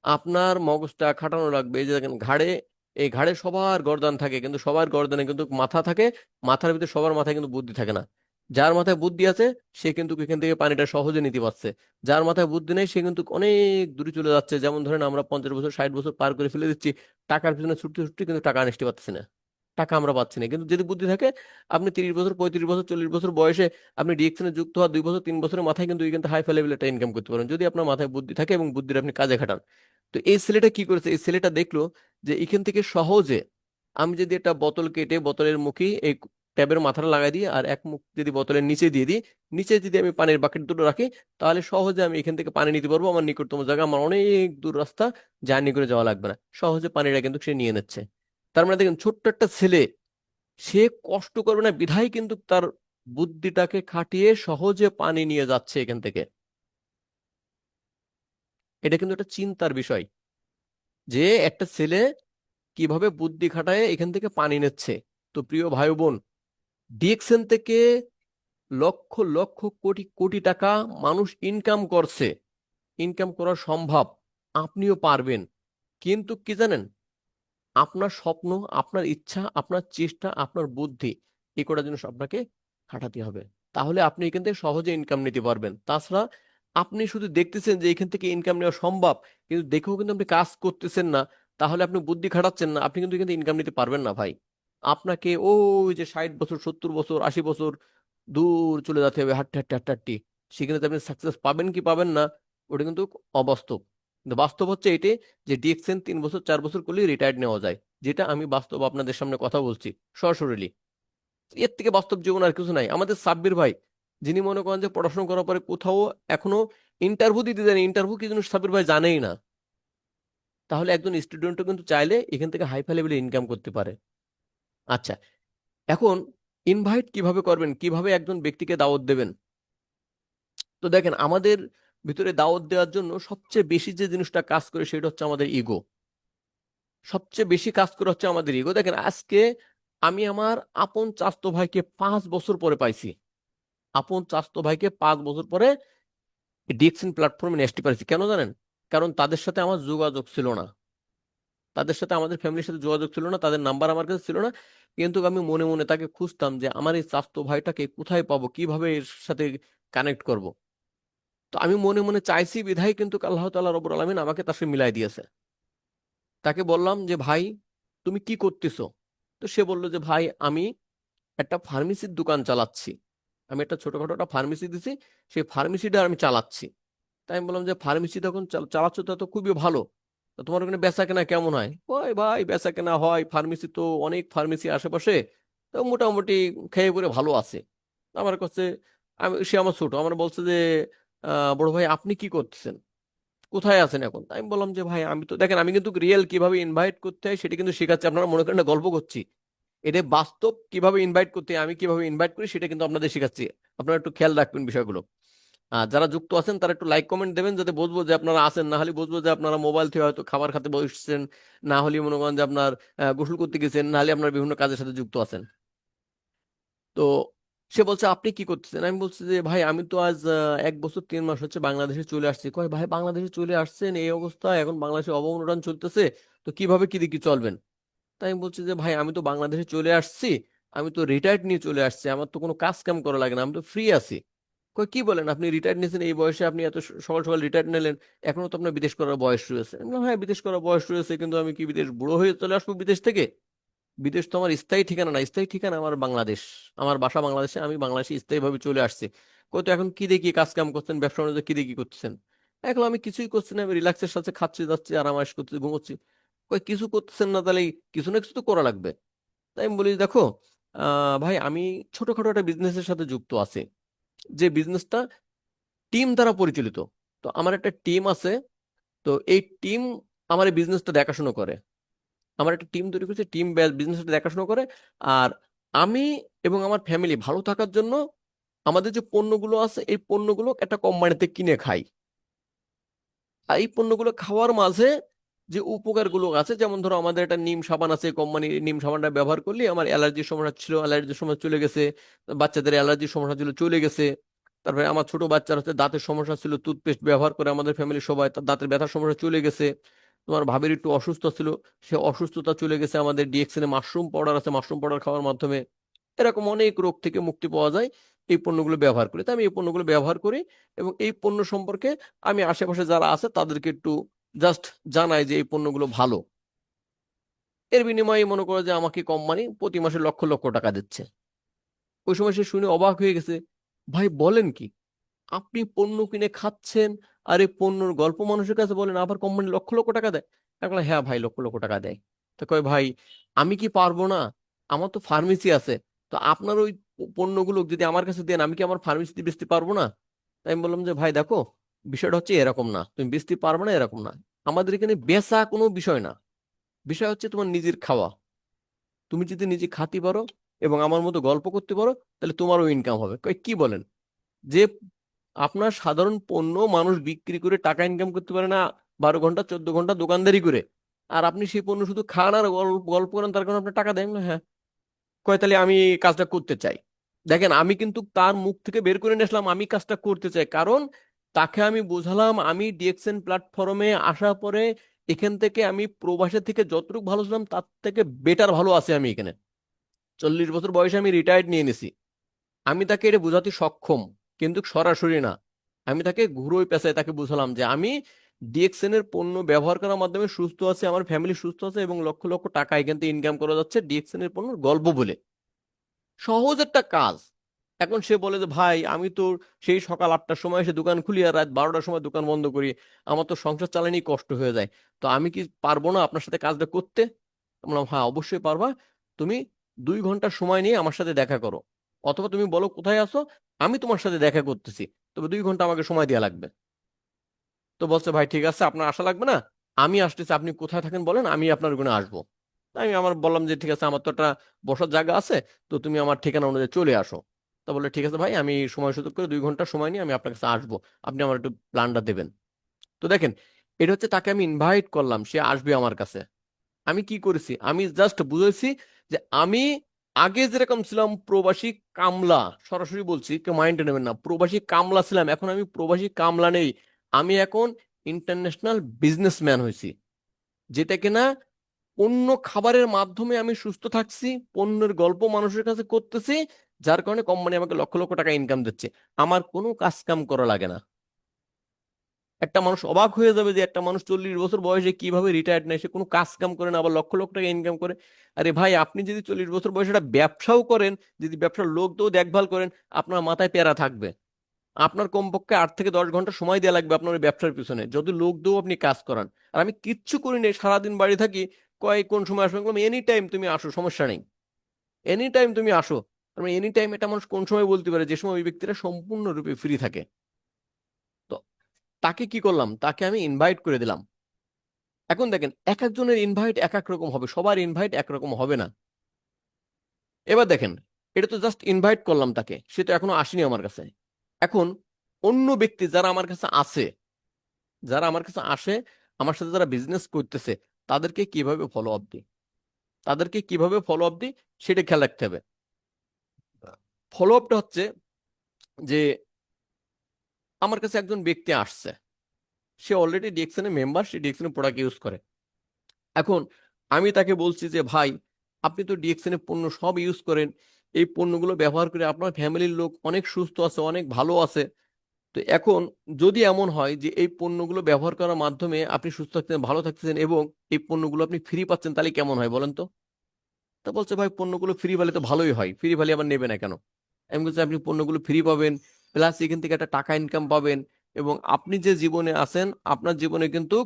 Speaker 2: আপনার মগজটা খাটানো লাগবে। এই যে দেখেন ঘাড়ে, এই ঘাড়ে সবার গর্দান থাকে, কিন্তু সবার গর্দানে কিন্তু মাথা থাকে, মাথার ভিতরে সবার মাথায় কিন্তু বুদ্ধি থাকে না। যার মাথায় বুদ্ধি আছে সে কিন্তু এখান থেকে পানিটা সহজে নিতে পারছে, যার মাথায় বুদ্ধি নেই সে কিন্তু অনেক দূরে চলে যাচ্ছে। যেমন ধরেন আমরা 50 বছর 60 বছর পার করে ফেলে দিচ্ছি টাকার পিছনে ছুটতে ছুটতে, কিন্তু টাকা আনতে পারতেছি না, টাকা আমরা পাচ্ছি না। কিন্তু যদি বুদ্ধি থাকে, আপনি 30 বছর 35 বছর 40 বছর বয়সে আপনি ডিএকশনে যুক্ত হওয়ার 2 বছর 3 বছরের মাথায় কিন্তু এখান থেকে হাই লেভেল একটা ইনকাম করতে পারেন, যদি আপনার মাথায় বুদ্ধি থাকে এবং বুদ্ধির আপনি কাজে খাটান। তো এই ছেলেটা কি করেছে, এই ছেলেটা দেখলো যে এখান থেকে সহজে আমি যদি একটা বোতল কেটে বোতলের মুখে এই ট্যাবের মাথাটা লাগাই দিই, আর এক মুখ যদি বোতলের নিচে দিয়ে দিই, নিচে যদি আমি পানির বাকেট দুটো রাখি, তাহলে সহজে আমি এখান থেকে পানি নিতে পারবো আমার নিকটতম জায়গা, আমার অনেক দূর রাস্তা জার্নি করে যাওয়া লাগবে না, সহজে পানিটা কিন্তু সে নিয়ে নিচ্ছে। তার মানে দেখেন ছোট্ট একটা ছেলে, সে কষ্ট করবে না বিধায় কিন্তু তার বুদ্ধিটাকে খাটিয়ে সহজে পানি নিয়ে যাচ্ছে এখান থেকে। এটা কিন্তু একটা চিন্তার বিষয় যে একটা ছেলে কিভাবে বুদ্ধি খাটায় এখান থেকে পানি নিচ্ছে। তো প্রিয় ভাই বোন, ডিএক্সএন থেকে লক্ষ লক্ষ কোটি কোটি টাকা মানুষ ইনকাম করছে, ইনকাম করা সম্ভব, আপনিও পারবেন। কিন্তু কি জানেন, আপনার স্বপ্ন, আপনার ইচ্ছা, আপনার চেষ্টা, আপনার বুদ্ধি, এই কটা জিনিস আপনাকে খাটাতে হবে, তাহলে আপনি এখান থেকে সহজে ইনকাম নিতে পারবেন। তাছাড়া আপনি শুধু দেখতেছেন যে এখান থেকে ইনকাম নেওয়া সম্ভব, কিন্তু দেখেও কিন্তু আপনি কাজ করতেছেন না, তাহলে আপনি বুদ্ধি খাটাচ্ছেন না, আপনি কিন্তু এখান থেকে ইনকাম নিতে পারবেন না ভাই। আপনাকে ওই যে 60 বছর 70 বছর 80 বছর দূর চলে যেতে হবে, হাঁটতে হাঁটতে হাঁটতে হাঁটতে, সেখানে তো আপনি সাকসেস পাবেন কি পাবেন না, ওটা কিন্তু অবাস্তব। কিন্তু বাস্তব হচ্ছে এটি যে ডিএক্সএন 3 বছর 4 বছর করলেই রিটায়ার্ড নেওয়া যায়, যেটা আমি বাস্তব আপনাদের সামনে কথা বলছি সরাসরি। এর থেকে বাস্তব জীবন আর কিছু নাই। আমাদের সাব্বির ভাই, যিনি মনে করেন যে পড়াশোনা করার পরে কোথাও এখনো ইন্টারভিউ দিতে দেন, ইন্টারভিউ কি জিনিস সাব্বির ভাই জানেই না। তাহলে একজন স্টুডেন্টও কিন্তু চাইলে এখান থেকে হাই লেভেলে ইনকাম করতে পারে। আচ্ছা, এখন ইনভাইট কিভাবে করবেন, কিভাবে একজন ব্যক্তিকে দাওয়াত দেবেন? তো দেখেন আমাদের ভিতরে দাওয়াত দেওয়ার জন্য সবচেয়ে বেশি যে জিনিসটা কাজ করে সেটা হচ্ছে আমাদের ইগো। সবচেয়ে বেশি কাজ করে হচ্ছে আমাদের ইগো। দেখেন আজকে আমি আমার আপন চাচাতো ভাইকে 5 বছর পরে পাইছি, আপন চাচাতো ভাইকে 5 বছর পরে ডিএক্সএন প্ল্যাটফর্মে নিয়ে আসতে পারছি। কেন জানেন? কারণ তাদের সাথে আমার যোগাযোগ ছিল না, তাদের সাথে আমাদের ফ্যামিলির সাথে যোগাযোগ ছিল না, তাদের নাম্বার আমার কাছে ছিল না। কিন্তু আমি মনে মনে তাকে খুঁজতাম যে আমার এই চাচাতো ভাইটাকে কোথায় পাবো, কিভাবে এর সাথে কানেক্ট করব। তো আমি মনে মনে চাইছি বিধায় কিন্তু আল্লাহ তাআলা রব্বুল আলামিন আমাকে তার সাথে মিলাই দিয়েছে। তাকে বললাম যে ভাই তুমি কি করতেছো? তো সে বলল যে ভাই আমি একটা ফার্মেসির দোকান চালাচ্ছি, আমি একটা ছোটখাটো একটা ফার্মেসি দিছি, সেই ফার্মেসিটা আমি চালাচ্ছি। তাই আমি বললাম যে ফার্মেসি তখন চালাচ্ছ, তা তো খুবই ভালো, তো তোমার ওখানে বেচা কেনা কেমন হয়? ওই ভাই বেচা কেনা হয়, ফার্মেসি তো অনেক ফার্মেসি আশেপাশে, তো মোটামুটি খেয়ে পরে ভালো আছে। আমার কাছে, সে আমার ছোট, আমার বলছে যে বড় ভাই আপনি কি করতেছেন, কোথায় আছেন এখন? আমি বললাম যে ভাই আমি তো দেখেন আমি কিন্তু রিয়েল কিভাবে ইনভাইট করতে হয় সেটা কিন্তু শেখাচ্ছি, আপনারা মনে করেন না গল্প করছি, এটা বাস্তব কিভাবে ইনভাইট করতে হয়, আমি কিভাবে ইনভাইট করি সেটা কিন্তু আপনাদের শেখাচ্ছি। আপনারা একটু খেয়াল রাখবেন বিষয়গুলো। আর যারা যুক্ত আছেন তারা একটু লাইক কমেন্ট দেবেন, যাতে বুঝবো যে আপনারা আছেন, না হলে বুঝবো যে আপনারা মোবাইল থেকে হয়তো খাবার খেতে বসছেন, না হলে মনে করেন যে আপনার গোসল করতে গেছেন, না হলে আপনার বিভিন্ন কাজের সাথে যুক্ত আছেন। তো সে বলছে আপনি কি করতেছেন? আমি বলছি যে ভাই আমি তো আজ 1 বছর 3 মাস হচ্ছে বাংলাদেশে চলে আসছি। কয় ভাই বাংলাদেশে চলে আসছেন এই অবস্থায়, এখন বাংলাদেশে অবমূল্যায়ন চলতেছে, তো কিভাবে কি দেখি চলবেন? তাই আমি বলছি যে ভাই আমি তো বাংলাদেশে চলে আসছি, আমি তো রিটায়ার্ড নিয়ে চলে আসছি, আমার তো কোনো কাজ কাম করা লাগে না, আমি তো ফ্রি আছি। কই কি বলেন, আপনি রিটায়ার্ড নিয়েছেন এই বয়সে, আপনি এত সকাল সকাল রিটায়ার্ড নিলেন, এখনো তো আপনার বিদেশ করার বয়স রয়েছে। আমি বললাম, হ্যাঁ বিদেশ করার বয়স রয়েছে, কিন্তু আমি কি বিদেশ বুড়ো হয়ে চলে আসবো বিদেশ থেকে? বিদেশ তো আমার স্থায়ী ঠিকানা না, স্থায়ী ঠিকানা আমার বাংলাদেশ, আমার বাসা বাংলাদেশে, আমি বাংলাদেশে স্থায়ীভাবে চলে আসছি। কই তো এখন কি দেখি কাজ কাম করছেন, ব্যবসা বাণিজ্য কি দেখি করতেছেন? এখন আমি কিছুই করছি না, আমি রিল্যাক্সের সাথে খাচ্ছি যাচ্ছি আরাম আয়েশ করতে ঘুমোচ্ছি। কই কিছু করতেছেন না, তাহলে কিছু না কিছু তো করা লাগবে। তাই আমি বলি দেখো ভাই আমি ছোটখাটো একটা বিজনেসের সাথে যুক্ত আছি, যে বিজনেসটা টিম দ্বারা পরিচালিত। তো আমার একটা টিম আছে, তো এই টিম আমার এই বিজনেসটা দেখাশোনা করে, আমার একটা টিম তৈরি করেছে, টিম বিজনেসটা দেখাশোনা করে। আর আমি এবং আমার ফ্যামিলি ভালো থাকার জন্য আমাদের যে পণ্যগুলো আছে এই পণ্যগুলো একটা কোম্পানিতে কিনে খাই। আর এই পণ্যগুলো খাওয়ার মাঝে যে উপকারগুলো আছে, যেমন ধরো আমাদের একটা নিম সাবান আছে, কোম্পানি নিম সাবানটা ব্যবহার করলে আমার অ্যালার্জির সমস্যা ছিল, অ্যালার্জির সমস্যা চলে গেছে, বাচ্চাদের অ্যালার্জির সমস্যা ছিল চলে গেছে। তারপরে আমার ছোট বাচ্চার হচ্ছে দাঁতের সমস্যা ছিল, টুথপেস্ট ব্যবহার করে আমাদের ফ্যামিলির সবাই তার দাঁতের ব্যথার সমস্যা চলে গেছে। তোমার ভাবির একটু অসুস্থ ছিল, সে অসুস্থতা চলে গেছে। আমাদের ডিএক্সএন এ মাশরুম পাউডার আছে, মাশরুম পাউডার খাওয়ার মাধ্যমে এরকম অনেক রোগ থেকে মুক্তি পাওয়া যায় এই পণ্যগুলো ব্যবহার করে। তাই আমি এই পণ্যগুলো ব্যবহার করি, এবং এই পণ্য সম্পর্কে আমি আশেপাশে যারা আছে তাদেরকে একটু জাস্ট জানাই যে এই পণ্যগুলো ভালো। এর বিনিময়ে মনে করো যে আমাকে কোম্পানি প্রতি মাসে লক্ষ লক্ষ টাকা দিচ্ছে। ওই সময় সে শুনে অবাক হয়ে গেছে, ভাই বলেন কি, আপনি পণ্য কিনে খাচ্ছেন আর এই পণ্যর গল্প মানুষের কাছে বলেন, আবার কোম্পানি লক্ষ লক্ষ টাকা দেয়? আমি বললাম, হ্যাঁ ভাই, লক্ষ লক্ষ টাকা দেয়। তো কয়, ভাই আমি কি পারবো না? আমার তো ফার্মেসি আছে, তো আপনার ওই পণ্যগুলো যদি আমার কাছে দেন, আমি কি আমার ফার্মেসিতে বেচতে পারবো না? তাই আমি বললাম যে ভাই দেখো, বিষয়টা হচ্ছে এরকম না, তুমি বেচতে পারবে না এরকম না। আমাদের এখানে বেচা কোনো বিষয় না, বিষয় হচ্ছে তোমার নিজের খাওয়া। তুমি যদি নিজে খাতে পারো এবং আমার মতো গল্প করতে পারো, তাহলে তোমারও ইনকাম হবে। কই কি বলেন, যে আপনার সাধারণ পণ্য মানুষ বিক্রি করে টাকা ইনকাম করতে পারে না 12 ঘন্টা 14 ঘন্টা দোকানদারি করে, আর আপনি সেই পণ্য শুধু খান আর গল্প গল্প করেন, তার কারণে আপনার টাকা দেন না? হ্যাঁ। কয় তাহলে আমি এই কাজটা করতে চাই। দেখেন, আমি কিন্তু তার মুখ থেকে বের করে নিয়ে আসলাম আমি কাজটা করতে চাই, কারণ তাকে আমি বোঝালাম আমি ডিএক্সএন প্ল্যাটফর্মে আসার পরে এখান থেকে আমি প্রবাসের থেকে যতটুকু ভালো ছিলাম তার থেকে বেটার ভালো আছি আমি এখানে। 40 বছর বয়সে আমি রিটায়ার্ড নিয়ে নিছি। আমি তাকে এটা বোঝাতে সক্ষম, কিন্তু সরাসরি না। আমি তাকে ঘুরোয় পেঁচায় তাকে বুঝালাম যে আমি ডিএক্সএন এর পণ্য ব্যবহার করার মাধ্যমে সুস্থ আছে, আমার ফ্যামিলি সুস্থ আছে, এবং লক্ষ লক্ষ টাকা এখান থেকে ইনকাম করা যাচ্ছে ডিএক্সএন এর পণ্যের গল্প বলে। সহজ একটা কাজ। এখন সে বলে যে ভাই আমি তো সেই সকাল 8টার সময় এসে দোকান খুলি আর রাত 12টার সময় দোকান বন্ধ করি, আমার তো সংসার চালানোই কষ্ট হয়ে যায়, তো আমি কি পারবো না আপনার সাথে কাজটা করতে? আমি বললাম, হ্যাঁ অবশ্যই পারবা। তুমি 2 ঘন্টা সময় নিয়ে আমার সাথে দেখা করো, অথবা তুমি বলো কোথায় আছো, আমি তোমার সাথে দেখা করতেছি, তবে 2 ঘন্টা আমাকে সময় দেওয়া লাগবে। তো বলছে, ভাই ঠিক আছে, আপনার আসা লাগবে না, আমি আসতেছি, আপনি কোথায় থাকেন বলেন, আমি আপনার ওখানে আসবো। আমি আমার বললাম যে ঠিক আছে, আমার তো একটা বসার জায়গা আছে, তো তুমি আমার ঠিকানা অনুযায়ী চলে আসো। তা বললে, ঠিক আছে ভাই, আমি সময় সুযোগ করে 2 ঘন্টা সময় নিয়ে আমি আপনার কাছে আসবো, আপনি আমার একটু প্ল্যানটা দেবেন। তো দেখেন, এটা হচ্ছে তাকে আমি ইনভাইট করলাম, সে আসবে আমার কাছে। আমি কি করেছি, আমি জাস্ট বুঝেছি যে আমি আগে যেরকম ছিলাম প্রবাসী কামলা, সরাসরি বলছি, কেউ মাইন্ডে নেবেন না, প্রবাসী কামলা ছিলাম, এখন আমি প্রবাসী কামলা নেই। আমি এখন ইন্টারন্যাশনাল বিজনেসম্যান হয়েছি, যেটা কিনা পণ্য খাবারের মাধ্যমে আমি সুস্থ থাকছি, পণ্যের গল্প মানুষের কাছে করতেছি, যার কারণে কোম্পানি আমাকে লক্ষ লক্ষ টাকা ইনকাম দিচ্ছে। আমার কোনো কাজ কাম করা লাগে না। একটা মানুষ অবাক হয়ে যাবে যে একটা মানুষ 40 বছর বয়সে কিভাবে রিটায়ার্ড নেয়, সে কোনো কাজ কাম করে না, আবার লক্ষ লক্ষ টাকা ইনকাম করে। আরে ভাই, আপনি যদি 40 বছর বয়সে একটা ব্যবসাও করেন, যদি ব্যবসার লোক দিয়েও দেখভাল করেন, আপনার মাথায় প্যারা থাকবে। আপনার কমপক্ষে 8 থেকে 10 ঘন্টা সময় দেওয়া লাগবে আপনার ওই ব্যবসার পিছনে, যদি লোক দিয়েও আপনি কাজ করান। আর আমি কিচ্ছু করি না, সারাদিন বাড়ি থাকি। কোন সময় আসবেন, এনি টাইম তুমি আসো, সমস্যা নেই, এনি টাইম তুমি আসো। এনি টাইম এটা মানুষ কোন সময় বলতে পারে, যে সময় ওই ব্যক্তিরা সম্পূর্ণরূপে ফ্রি থাকে। তো তাকে কি করলাম, তাকে আমি ইনভাইট করে দিলাম। এখন দেখেন, এক একজনের ইনভাইট এক এক রকম হবে, সবার ইনভাইট একরকম হবে না। এবার দেখেন, এটা তো জাস্ট ইনভাইট করলাম তাকে, সে তো এখনো আসেনি আমার কাছে। এখন অন্য ব্যক্তি যারা আমার কাছে আছে, যারা আমার কাছে আসে, আমার সাথে যারা বিজনেস করতেছে, তাদেরকে কিভাবে ফলো আপ দিই, তাদেরকে কিভাবে ফলো আপ দিই, সেটা খেয়াল রাখতে হবে। ফলো আপটা হচ্ছে যে আমার কাছে একজন ব্যক্তি আসছে, সে অলরেডি ডিএক্সএন এর মেম্বার, সে ডিএক্সএন এর প্রোডাক্ট ইউজ করে। এখন আমি তাকে বলছি যে ভাই, আপনি তো ডিএক্সএন এর পণ্য সব ইউজ করেন, এই পণ্যগুলো ব্যবহার করে আপনার ফ্যামিলির লোক অনেক সুস্থ আছে, অনেক ভালো আছে। তো এখন যদি এমন হয় যে এই পণ্যগুলো ব্যবহার করার মাধ্যমে আপনি সুস্থ থাকতেছেন, ভালো থাকতেছেন, এবং এই পণ্যগুলো আপনি ফ্রি পাচ্ছেন, তাহলে কেমন হয় বলেন তো? তা বলছে, ভাই পণ্যগুলো ফ্রি পেলে তো ভালোই হয়, ফ্রি পেলে আবার নেবে না কেন? আমি বলছি, আপনি পণ্যগুলো ফ্রি পাবেন, প্লাস এখান থেকে একটা টাকা ইনকাম পাবেন, এবং আপনি যে জীবনে আছেন, আপনার জীবনে কিন্তু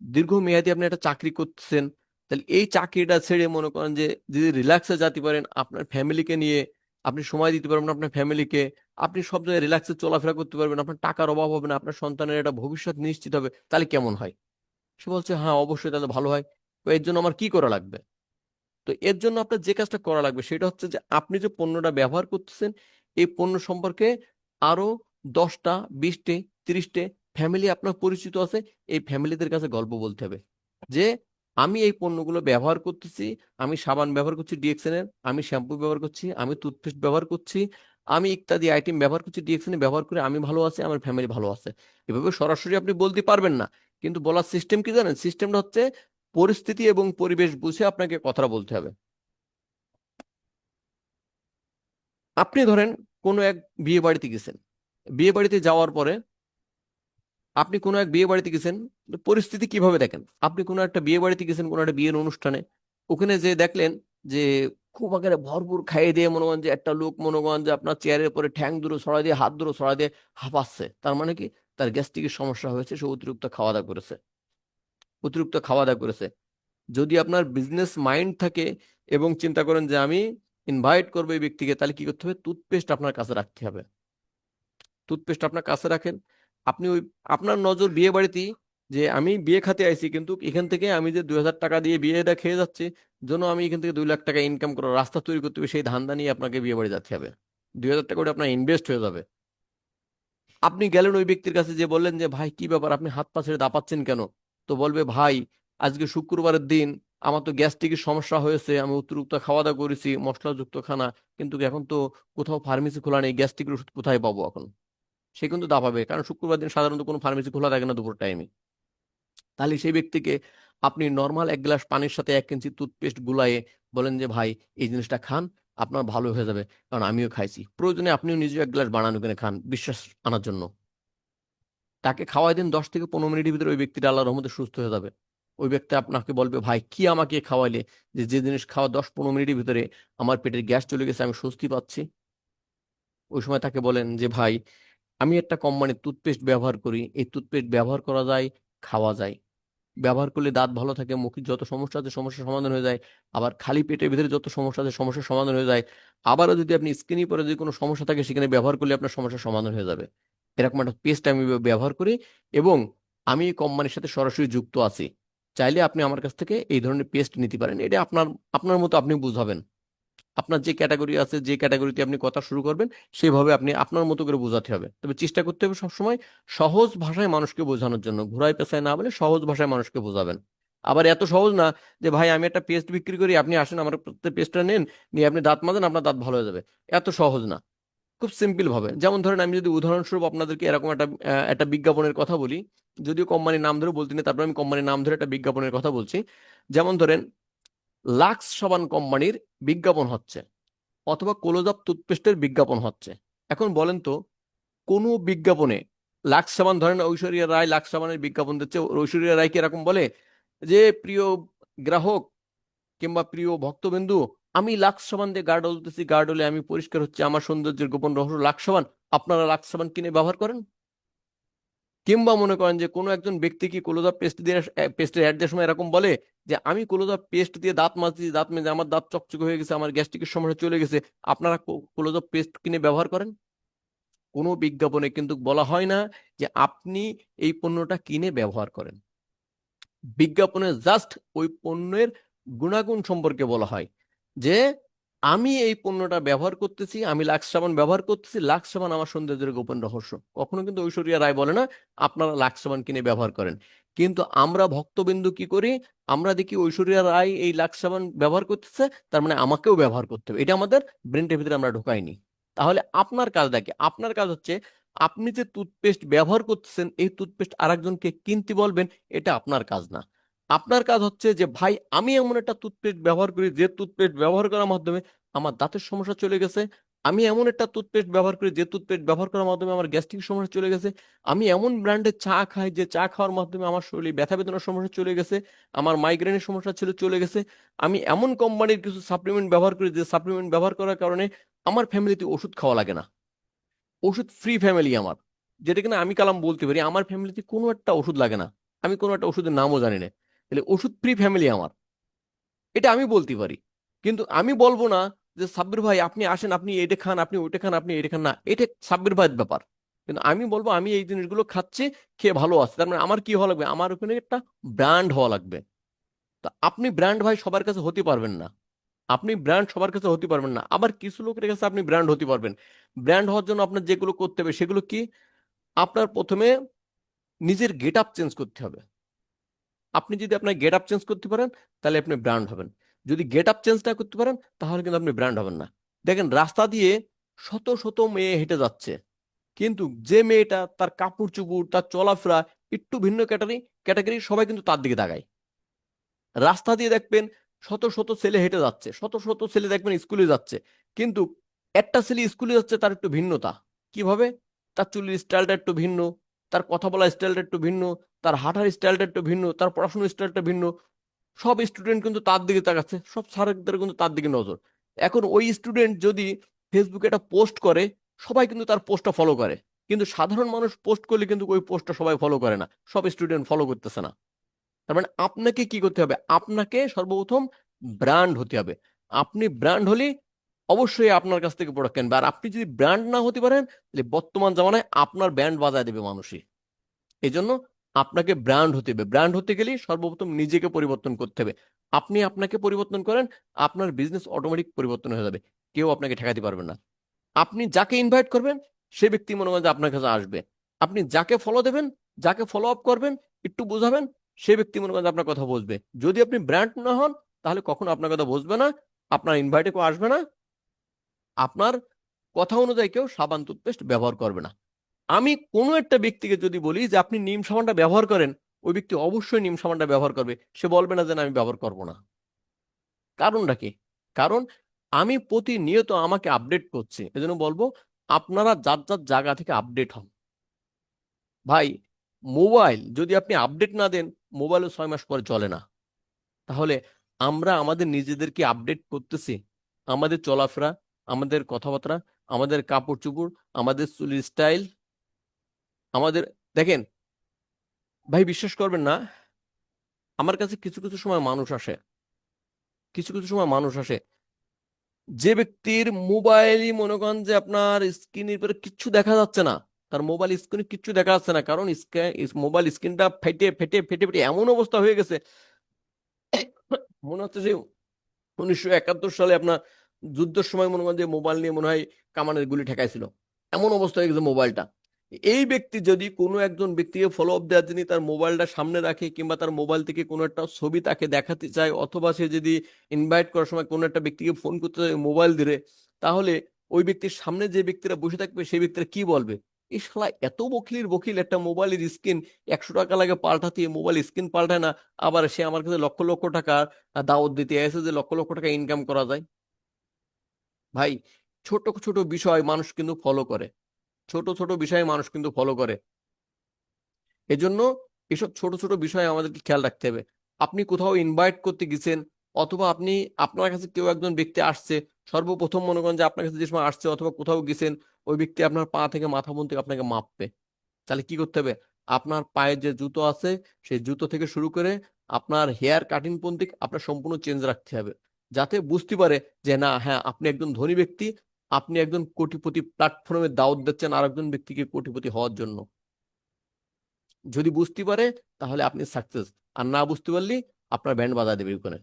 Speaker 2: দীর্ঘমেয়াদী আপনি একটা চাকরি করতেছেন, তাহলে এই চাকরিটা ছেড়ে মনে করেন যে যদি রিল্যাক্সে যেতে পারেন আপনার ফ্যামিলিকে নিয়ে, আপনি সময় দিতে পারবেন আপনার ফ্যামিলিকে, আপনি সব জায়গায় রিল্যাক্সে চলাফেরা করতে পারবেন, আপনার টাকার অভাব হবে না, আপনার সন্তানের একটা ভবিষ্যৎ নিশ্চিত হবে, তাহলে কেমন হয়? সে বলছে, হ্যাঁ অবশ্যই, তাহলে ভালো হয়। তো এর জন্য আমার কি করা লাগবে? তো এর জন্য আপনার যে কাজটা করা লাগবে সেটা হচ্ছে যে আপনি যে পণ্যটা ব্যবহার করতেছেন, এই পণ্য সম্পর্কে আরো 10টা, 20টে, 30টে ফ্যামিলি আপনার পরিচিত আছে, এই ফ্যামিলিদের কাছে গল্প বলতে হবে। যে আমি এই পণ্যগুলো ব্যবহার করতেছি, আমি সাবান ব্যবহার করছি ডিএক্সএন এর, আমি শ্যাম্পু ব্যবহার করছি, আমি টুথপেস্ট ব্যবহার করছি, আমি ইত্যাদি আইটেম ব্যবহার করছি ডিএক্সএন এ, ব্যবহার করে আমি ভালো আছি, আমার ফ্যামিলি ভালো আছে। এভাবে সরাসরি আপনি বলতে পারবেন না, কিন্তু বলার সিস্টেম কি জানেন? সিস্টেমটা হচ্ছে পরিস্থিতি এবং পরিবেশ বুঝে আপনাকে কথা বলতে হবে। আপনি ধরেন কোনো এক বিয়ে বাড়িতে গেছেন, বিয়ে বাড়িতে যাওয়ার পরে আপনি কোনো এক বিয়ে বাড়িতে গেছেন, পরিস্থিতি কিভাবে দেখেন? আপনি কোনো একটা বিয়ে বাড়িতে গেছেন, কোনো একটা বিয়ের অনুষ্ঠানে, ওখানে যে দেখলেন যে খুব আকারে ভরপুর খাইয়ে দিয়ে মনে করেন যে একটা লোক মনে করেন যে আপনার চেয়ারের পরে ঠ্যাং দুটো ছড়াই দিয়ে হাত দুটো ছড়াই দিয়ে হাঁপাচ্ছে, তার মানে কি? তার গ্যাস্ট্রিকের সমস্যা হয়েছে, সে অতিরিক্ত খাওয়া দাওয়া করেছে, অতিরিক্ত খাওয়া দাওয়া করেছে। যদি আপনার বিজনেস মাইন্ড থাকে এবং চিন্তা করেন যে আমি ইনভাইট করবো এই ব্যক্তিকে, তাহলে কি করতে হবে? টুথপেস্ট আপনার কাছে রাখতে হবে। টুথপেস্ট আপনার কাছে রাখেন। আপনি ওই আপনার নজর বিয়ে বাড়িতেই, যে আমি বিয়ে খাতে আইছি, কিন্তু এখান থেকে আমি যে 2,000 টাকা দিয়ে বিয়েটা খেয়ে যাচ্ছি, জন্য আমি এখান থেকে 2 লাখ টাকা ইনকাম করার রাস্তা তৈরি করতে হবে, সেই ধান্দা নিয়ে আপনাকে বিয়ে বাড়ি যেতে হবে। 2,000 টাকা ওটা আপনার ইনভেস্ট হয়ে যাবে। আপনি গেলেন ওই ব্যক্তির কাছে, যে বললেন যে ভাই কি ব্যাপার, আপনি হাত পা ছেড়ে দাপাচ্ছেন কেন? তো বলবে ভাই আজকে শুক্রবারের দিন, আমার তো গ্যাস্ট্রিকের সমস্যা হয়েছে, আমি অতিরিক্ত খাওয়া দাওয়া করেছি, মশলাযুক্ত খানা, কিন্তু এখন তো কোথাও ফার্মেসি খোলা নেই, গ্যাস্ট্রিকের ওষুধ কোথায় পাবো এখন? সে কিন্তু দাপাবে, কারণ শুক্রবার দিন সাধারণত কোনো ফার্মেসি খোলা থাকে না দুপুর টাইমে। তাহলে সেই ব্যক্তিকে আপনি নর্মাল 1 গ্লাস পানির সাথে 1 ইঞ্চি টুথপেস্ট গুলায়ে বলেন যে ভাই এই জিনিসটা খান, আপনার ভালো হয়ে যাবে, কারণ আমিও খাইছি। প্রয়োজনে আপনিও নিজেও 1 গ্লাস বানানো কিনে খান বিশ্বাস আনার জন্য। তাকে খাওয়াই দিন, 10 থেকে 15 মিনিটের ভিতরে ওই ব্যক্তিটা আল্লাহর রহমতে সুস্থ হয়ে যাবে। ওই ব্যক্তি আপনাকে বলবে ভাই কি আমাকে খাওয়াইলে, যে যে জিনিস খাওয়া 10-15 মিনিটের ভিতরে আমার পেটের গ্যাস চলে গেছে, আমি স্বস্তি পাচ্ছি। ওই সময় তাকে বলেন যে ভাই আমি একটা কোম্পানির টুথপেস্ট ব্যবহার করি, এই টুথপেস্ট ব্যবহার করা যায়, খাওয়া যায়, ব্যবহার করলে দাঁত ভালো থাকে, মুখের যত সমস্যা আছে সমস্যার সমাধান হয়ে যায়, আবার খালি পেটের ভিতরে যত সমস্যা আছে সমস্যার সমাধান হয়ে যায়। আবারও যদি আপনি স্কিনের পরে যদি কোনো সমস্যা থাকে সেখানে ব্যবহার করলে আপনার সমস্যার সমাধান হয়ে যাবে। এরকম একটা পেস্ট আমি ব্যবহার করি, এবং আমি এই কোম্পানির সাথে সরাসরি যুক্ত আছি। চাইলে আপনি আমার কাছ থেকে এই ধরনের পেস্ট নিতে পারেন। এটা আপনার আপনার মতো আপনি বুঝাবেন। আপনার যে ক্যাটাগরি আছে, যে ক্যাটাগরিতে আপনি কথা শুরু করবেন, সেভাবে আপনি আপনার মতো করে বোঝাতে হবে। তবে চেষ্টা করতে হবে সবসময় সহজ ভাষায় মানুষকে বোঝানোর জন্য, ঘুরায় পেঁচায় না বলে সহজ ভাষায় মানুষকে বোঝাবেন। আবার এত সহজ না যে ভাই আমি একটা পেস্ট বিক্রি করি, আপনি আসেন আমার পেস্টটা নেন, নিয়ে আপনি দাঁত মাজেন, আপনার দাঁত ভালো হয়ে যাবে। এত সহজ না। খুব সিম্পল ভাবে, যেমন ধরেন আমি যদি উদাহরণস্বরূপ আপনাদেরকে এরকম একটা বিজ্ঞাপনের কথা বলি, যদিও কোম্পানির নাম ধরে বলতে নেই, তারপর আমি কোম্পানির নাম ধরে একটা বিজ্ঞাপনের কথা বলছি। যেমন ধরেন লাক্স সাবান কোম্পানির বিজ্ঞাপন হচ্ছে, অথবা ক্লোজআপ টুথপেস্টের বিজ্ঞাপন হচ্ছে। এখন বলেন তো, কোনো বিজ্ঞাপনে লাক্স সাবান, ধরেন ঐশ্বরিয়া রায় লাক্স সাবানের বিজ্ঞাপন দিচ্ছে, ঐশ্বরিয়া রায় কি এরকম বলে যে প্রিয় গ্রাহক কিংবা প্রিয় ভক্তবিন্দু, আমি লাক্স সাবান দিয়ে গা ডলতেছি, গা ডলে আমি পরিষ্কার হচ্ছে, আমার সৌন্দর্যের গোপন রহস্য লাক্স সাবান, আপনারা লাক্স সাবান কিনে ব্যবহার করেন? কিংবা মনে করেন যে কোনো একজন ব্যক্তি কি ক্লোজআপ পেস্ট দিয়ে, পেস্টের অ্যাড দেওয়ার সময় এরকম বলে যে আমি ক্লোজআপ পেস্ট দিয়ে দাঁত মাজছি, দাঁত মেজে আমার দাঁত চকচকে হয়ে গেছে, আমার গ্যাস্ট্রিকের সমস্যা চলে গেছে, আপনারা ক্লোজআপ পেস্ট কিনে ব্যবহার করেন? কোনো বিজ্ঞাপনে কিন্তু বলা হয় না যে আপনি এই পণ্যটা কিনে ব্যবহার করেন। বিজ্ঞাপনে জাস্ট ওই পণ্যের গুণাগুণ সম্পর্কে বলা হয়, যে আমি এই পণ্যটা ব্যবহার করতেছি, আমি লাক্স সাবান ব্যবহার করতেছি, লাক্স সাবান আমার সৌন্দর্যের গোপন রহস্য। কখনো কিন্তু ঐশ্বরিয়া রায় বলে না আপনারা লাক্স সাবান কিনে ব্যবহার করেন। কিন্তু আমরা ভক্তবিন্দু কি করি? আমরা দেখি ঐশ্বরিয়া রায় এই লাক্স সাবান ব্যবহার করতেছে, তার মানে আমাকেও ব্যবহার করতে হবে, এটা আমাদের ব্রেনের ভিতরে আমরা ঢোকাইনি। তাহলে আপনার কাজটা কি? আপনার কাজ হচ্ছে আপনি যে টুথপেস্ট ব্যবহার করতেছেন, এই টুথপেস্ট আরেকজনকে কিনতে বলবেন, এটা আপনার কাজ না। আপনার কাজ হচ্ছে যে ভাই আমি এমন একটা টুথপেস্ট ব্যবহার করি, যে টুথপেস্ট ব্যবহার করার মাধ্যমে আমার দাঁতের সমস্যা চলে গেছে। আমি এমন একটা টুথপেস্ট ব্যবহার করি, যে টুথপেস্ট ব্যবহার করার মাধ্যমে আমার গ্যাস্ট্রিক সমস্যা চলে গেছে। আমি এমন ব্র্যান্ডের চা খাই, যে চা খাওয়ার মাধ্যমে আমার শরীরে ব্যথা বেদনার সমস্যা চলে গেছে, আমার মাইগ্রেনের সমস্যা ছিল চলে গেছে। আমি এমন কোম্পানির কিছু সাপ্লিমেন্ট ব্যবহার করি, যে সাপ্লিমেন্ট ব্যবহার করার কারণে আমার ফ্যামিলিতে ওষুধ খাওয়া লাগে না, ওষুধ ফ্রি ফ্যামিলি আমার। যেটা কিনা আমি কালাম বলতে পারি আমার ফ্যামিলিতে কোনো একটা ওষুধ লাগে না, আমি কোনো একটা ওষুধের নামও জানি না, তাহলে ওষুধ ফ্রি ফ্যামিলি আমার, এটা আমি বলতে পারি। কিন্তু আমি বলবো না যে সাব্বির ভাই আপনি আসেন, আপনি এটা খান, আপনি ওইটা খান, আপনি এটা খান না, এটা সাব্বির ভাইয়ের ব্যাপার। কিন্তু আমি বলবো আমি এই জিনিসগুলো খাচ্ছি, খেয়ে ভালো আছে, তার মানে আমার কি হওয়া লাগবে? আমার ওখানে একটা ব্র্যান্ড হওয়া লাগবে। তো আপনি ব্র্যান্ড ভাই সবার কাছে হতে পারবেন না, আপনি ব্র্যান্ড সবার কাছে হতে পারবেন না। আবার কিছু লোকের কাছে আপনি ব্র্যান্ড হতে পারবেন। ব্র্যান্ড হওয়ার জন্য আপনার যেগুলো করতে হবে সেগুলো কি? আপনার প্রথমে নিজের গেট আপ চেঞ্জ করতে হবে। আপনি যদি আপনার গেট আপ চেঞ্জ করতে পারেন তাহলে আপনি ব্র্যান্ড হবেন। যদি গেট আপ চেঞ্জ না করতে পারেন তাহলে কিন্তু আপনি ব্র্যান্ড হবেন না। দেখেন রাস্তা দিয়ে শত শত মেয়ে হেঁটে যাচ্ছে, কিন্তু যে মেয়েটা তার কাপড় চোপড় তার চলাফেরা একটু ভিন্ন ক্যাটাগরি সবাই কিন্তু তার দিকে তাকায়। রাস্তা দিয়ে দেখবেন শত শত ছেলে হেঁটে যাচ্ছে, শত শত ছেলে দেখবেন স্কুলে যাচ্ছে, কিন্তু একটা ছেলে স্কুলে যাচ্ছে তার একটু ভিন্নতা। কিভাবে? তার চুলের স্টাইলটা একটু ভিন্ন, তার কথা বলার স্টাইলটা একটু ভিন্ন, তার হাঁটার স্টাইলটা একটু ভিন্ন, তার পড়াশোনার স্টাইলটা ভিন্ন। সব স্টুডেন্ট কিন্তু তার দিকে তাকাচ্ছে, সব স্যারদের কিন্তু তার দিকে নজর। এখন ওই স্টুডেন্ট যদি ফেসবুকে একটা পোস্ট করে, সবাই কিন্তু তার পোস্টটা ফলো করে, কিন্তু সাধারণ মানুষ পোস্ট করলে কিন্তু ওই পোস্টটা সবাই ফলো করে না, সব স্টুডেন্ট ফলো করতেছে না। তার মানে আপনাকে কি করতে হবে? আপনাকে সর্বপ্রথম ব্র্যান্ড হতে হবে। আপনি ব্র্যান্ড হলে অবশ্যই আপনার কাছ থেকে প্রোডাক্ট কিনবে। আর আপনি যদি ব্র্যান্ড না হতে পারেন তাহলে বর্তমান জামানায় আপনার ব্র্যান্ড বাজায় দেবে মানুষই। এই জন্য আপনাকে ব্র্যান্ড হতে হবে। ব্র্যান্ড হতে গেলে সর্বপ্রথম নিজেকে পরিবর্তন করতে হবে। আপনি আপনাকে পরিবর্তন করেন, আপনার বিজনেস অটোমেটিক পরিবর্তন হয়ে যাবে, কেউ আপনাকে ঠেকাতে পারবে না। আপনি যাকে ইনভাইট করবেন সে ব্যক্তি মনে করেন যে আপনার কাছে আসবে। আপনি যাকে ফলো দেবেন, যাকে ফলো আপ করবেন, একটু বুঝাবেন, সে ব্যক্তি মনে করেন যে আপনার কথা বুঝবে। যদি আপনি ব্র্যান্ড না হন তাহলে কখনো আপনার কথা বুঝবে না, আপনার ইনভাইটে কেউ আসবে না, আপনার কথা অনুযায়ী কেউ সাবান টুথপেস্ট ব্যবহার করবে না। আমি কোনো একটা ব্যক্তিকে যদি বলি যে আপনি নিম সাবানটা ব্যবহার করেন, ওই ব্যক্তি অবশ্যই নিম সাবানটা ব্যবহার করবে, সে বলবে না যে না, আমি ব্যবহার করবো না। কারণটা কি? কারণ আমি প্রতিনিয়ত আমাকে আপডেট করছি, এজন্য বলবো আপনারা যার যার জায়গা থেকে আপডেট হন। ভাই, মোবাইল যদি আপনি আপডেট না দেন, মোবাইলও 6 মাস পরে চলে না। তাহলে আমরা আমাদের নিজেদেরকে আপডেট করতেছি, আমাদের চলাফেরা, আমাদের কথাবার্তা, আমাদের কাপড় চোপড়, আমাদের চুলের স্টাইল, আমাদের, দেখেন ভাই বিশ্বাস করবেন না, আমার কাছে কিছু কিছু সময় মানুষ আসে, কিছু কিছু সময় মানুষ আসে যে ব্যক্তির মোবাইলই মনে করেন যে আপনার স্ক্রিনের উপরে কিচ্ছু দেখা যাচ্ছে না, তার মোবাইল স্ক্রিনে কিচ্ছু দেখা যাচ্ছে না, কারণ মোবাইল স্ক্রিনটা ফেটে ফেটে ফেটে ফেটে এমন অবস্থা হয়ে গেছে, মনে হচ্ছে যে 1971 সালে আপনার যুদ্ধের সময় মনে করেন যে মোবাইল নিয়ে মনে হয় কামানের গুলি ঠেকাইছিল, এমন অবস্থা হয়ে গেছে মোবাইলটা। এই ব্যক্তি যদি কোনো একজন ব্যক্তিকে ফলো আপ দেওয়ার জন্য তার মোবাইলটা সামনে রাখে, কিংবা তার মোবাইল থেকে কোনো একটা ছবি তাকে দেখাতে চায়, অথবা সে যদি ইনভাইট করার সময় কোনো একটা ব্যক্তিকে ফোন করতে চায় মোবাইল দিয়ে, তাহলে ওই ব্যক্তির সামনে যে ব্যক্তিরা বসে থাকবে সেই ব্যক্তিরা কি বলবে? এই শালা এত বকিলের বকিল, একটা মোবাইলের স্ক্রিন 100 টাকা লাগে পাল্টাতে, মোবাইল স্ক্রিন পাল্টায় না, আবার সে আমার কাছে লক্ষ লক্ষ টাকা দাওয়াত দিতে এসে যে লক্ষ লক্ষ টাকা ইনকাম করা যায়। ভাই, ছোট ছোট বিষয় মানুষ কিন্তু ফলো করে, ছোট ছোট বিষয়ে মানুষ কিন্তু ফলো করে। এজন্য এসব ছোট ছোট বিষয়ে আমাদেরকে খেয়াল রাখতে হবে। আপনি কোথাও ইনভাইট করতে গেছেন, অথবা আপনি, আপনার কাছে কেউ একজন ব্যক্তি আসছে, সর্বপ্রথম মনে করেন যে আপনার কাছে যে সময় আসছে অথবা কোথাও গেছেন, ওই ব্যক্তি আপনার পা থেকে মাথা পর্যন্ত আপনাকে মাপবে। তাহলে কি করতে হবে? আপনার পায়ে যে জুতো আছে সেই জুতো থেকে শুরু করে আপনার হেয়ার কাটিং পর্যন্ত আপনার সম্পূর্ণ চেঞ্জ রাখতে হবে, যাতে বুঝতে পারে যে না, হ্যাঁ আপনি একজন ধনী ব্যক্তি, আপনি একজন কোটিপতি প্ল্যাটফর্মে দাওয়াত দিচ্ছেন আরেকজন ব্যক্তিকে কোটিপতি হওয়ার জন্য। যদি বুঝতে পারে তাহলে আপনি সাকসেস, আর না বুঝতে পারলে আপনার ব্যান্ড বাজা দেবে ওখানে।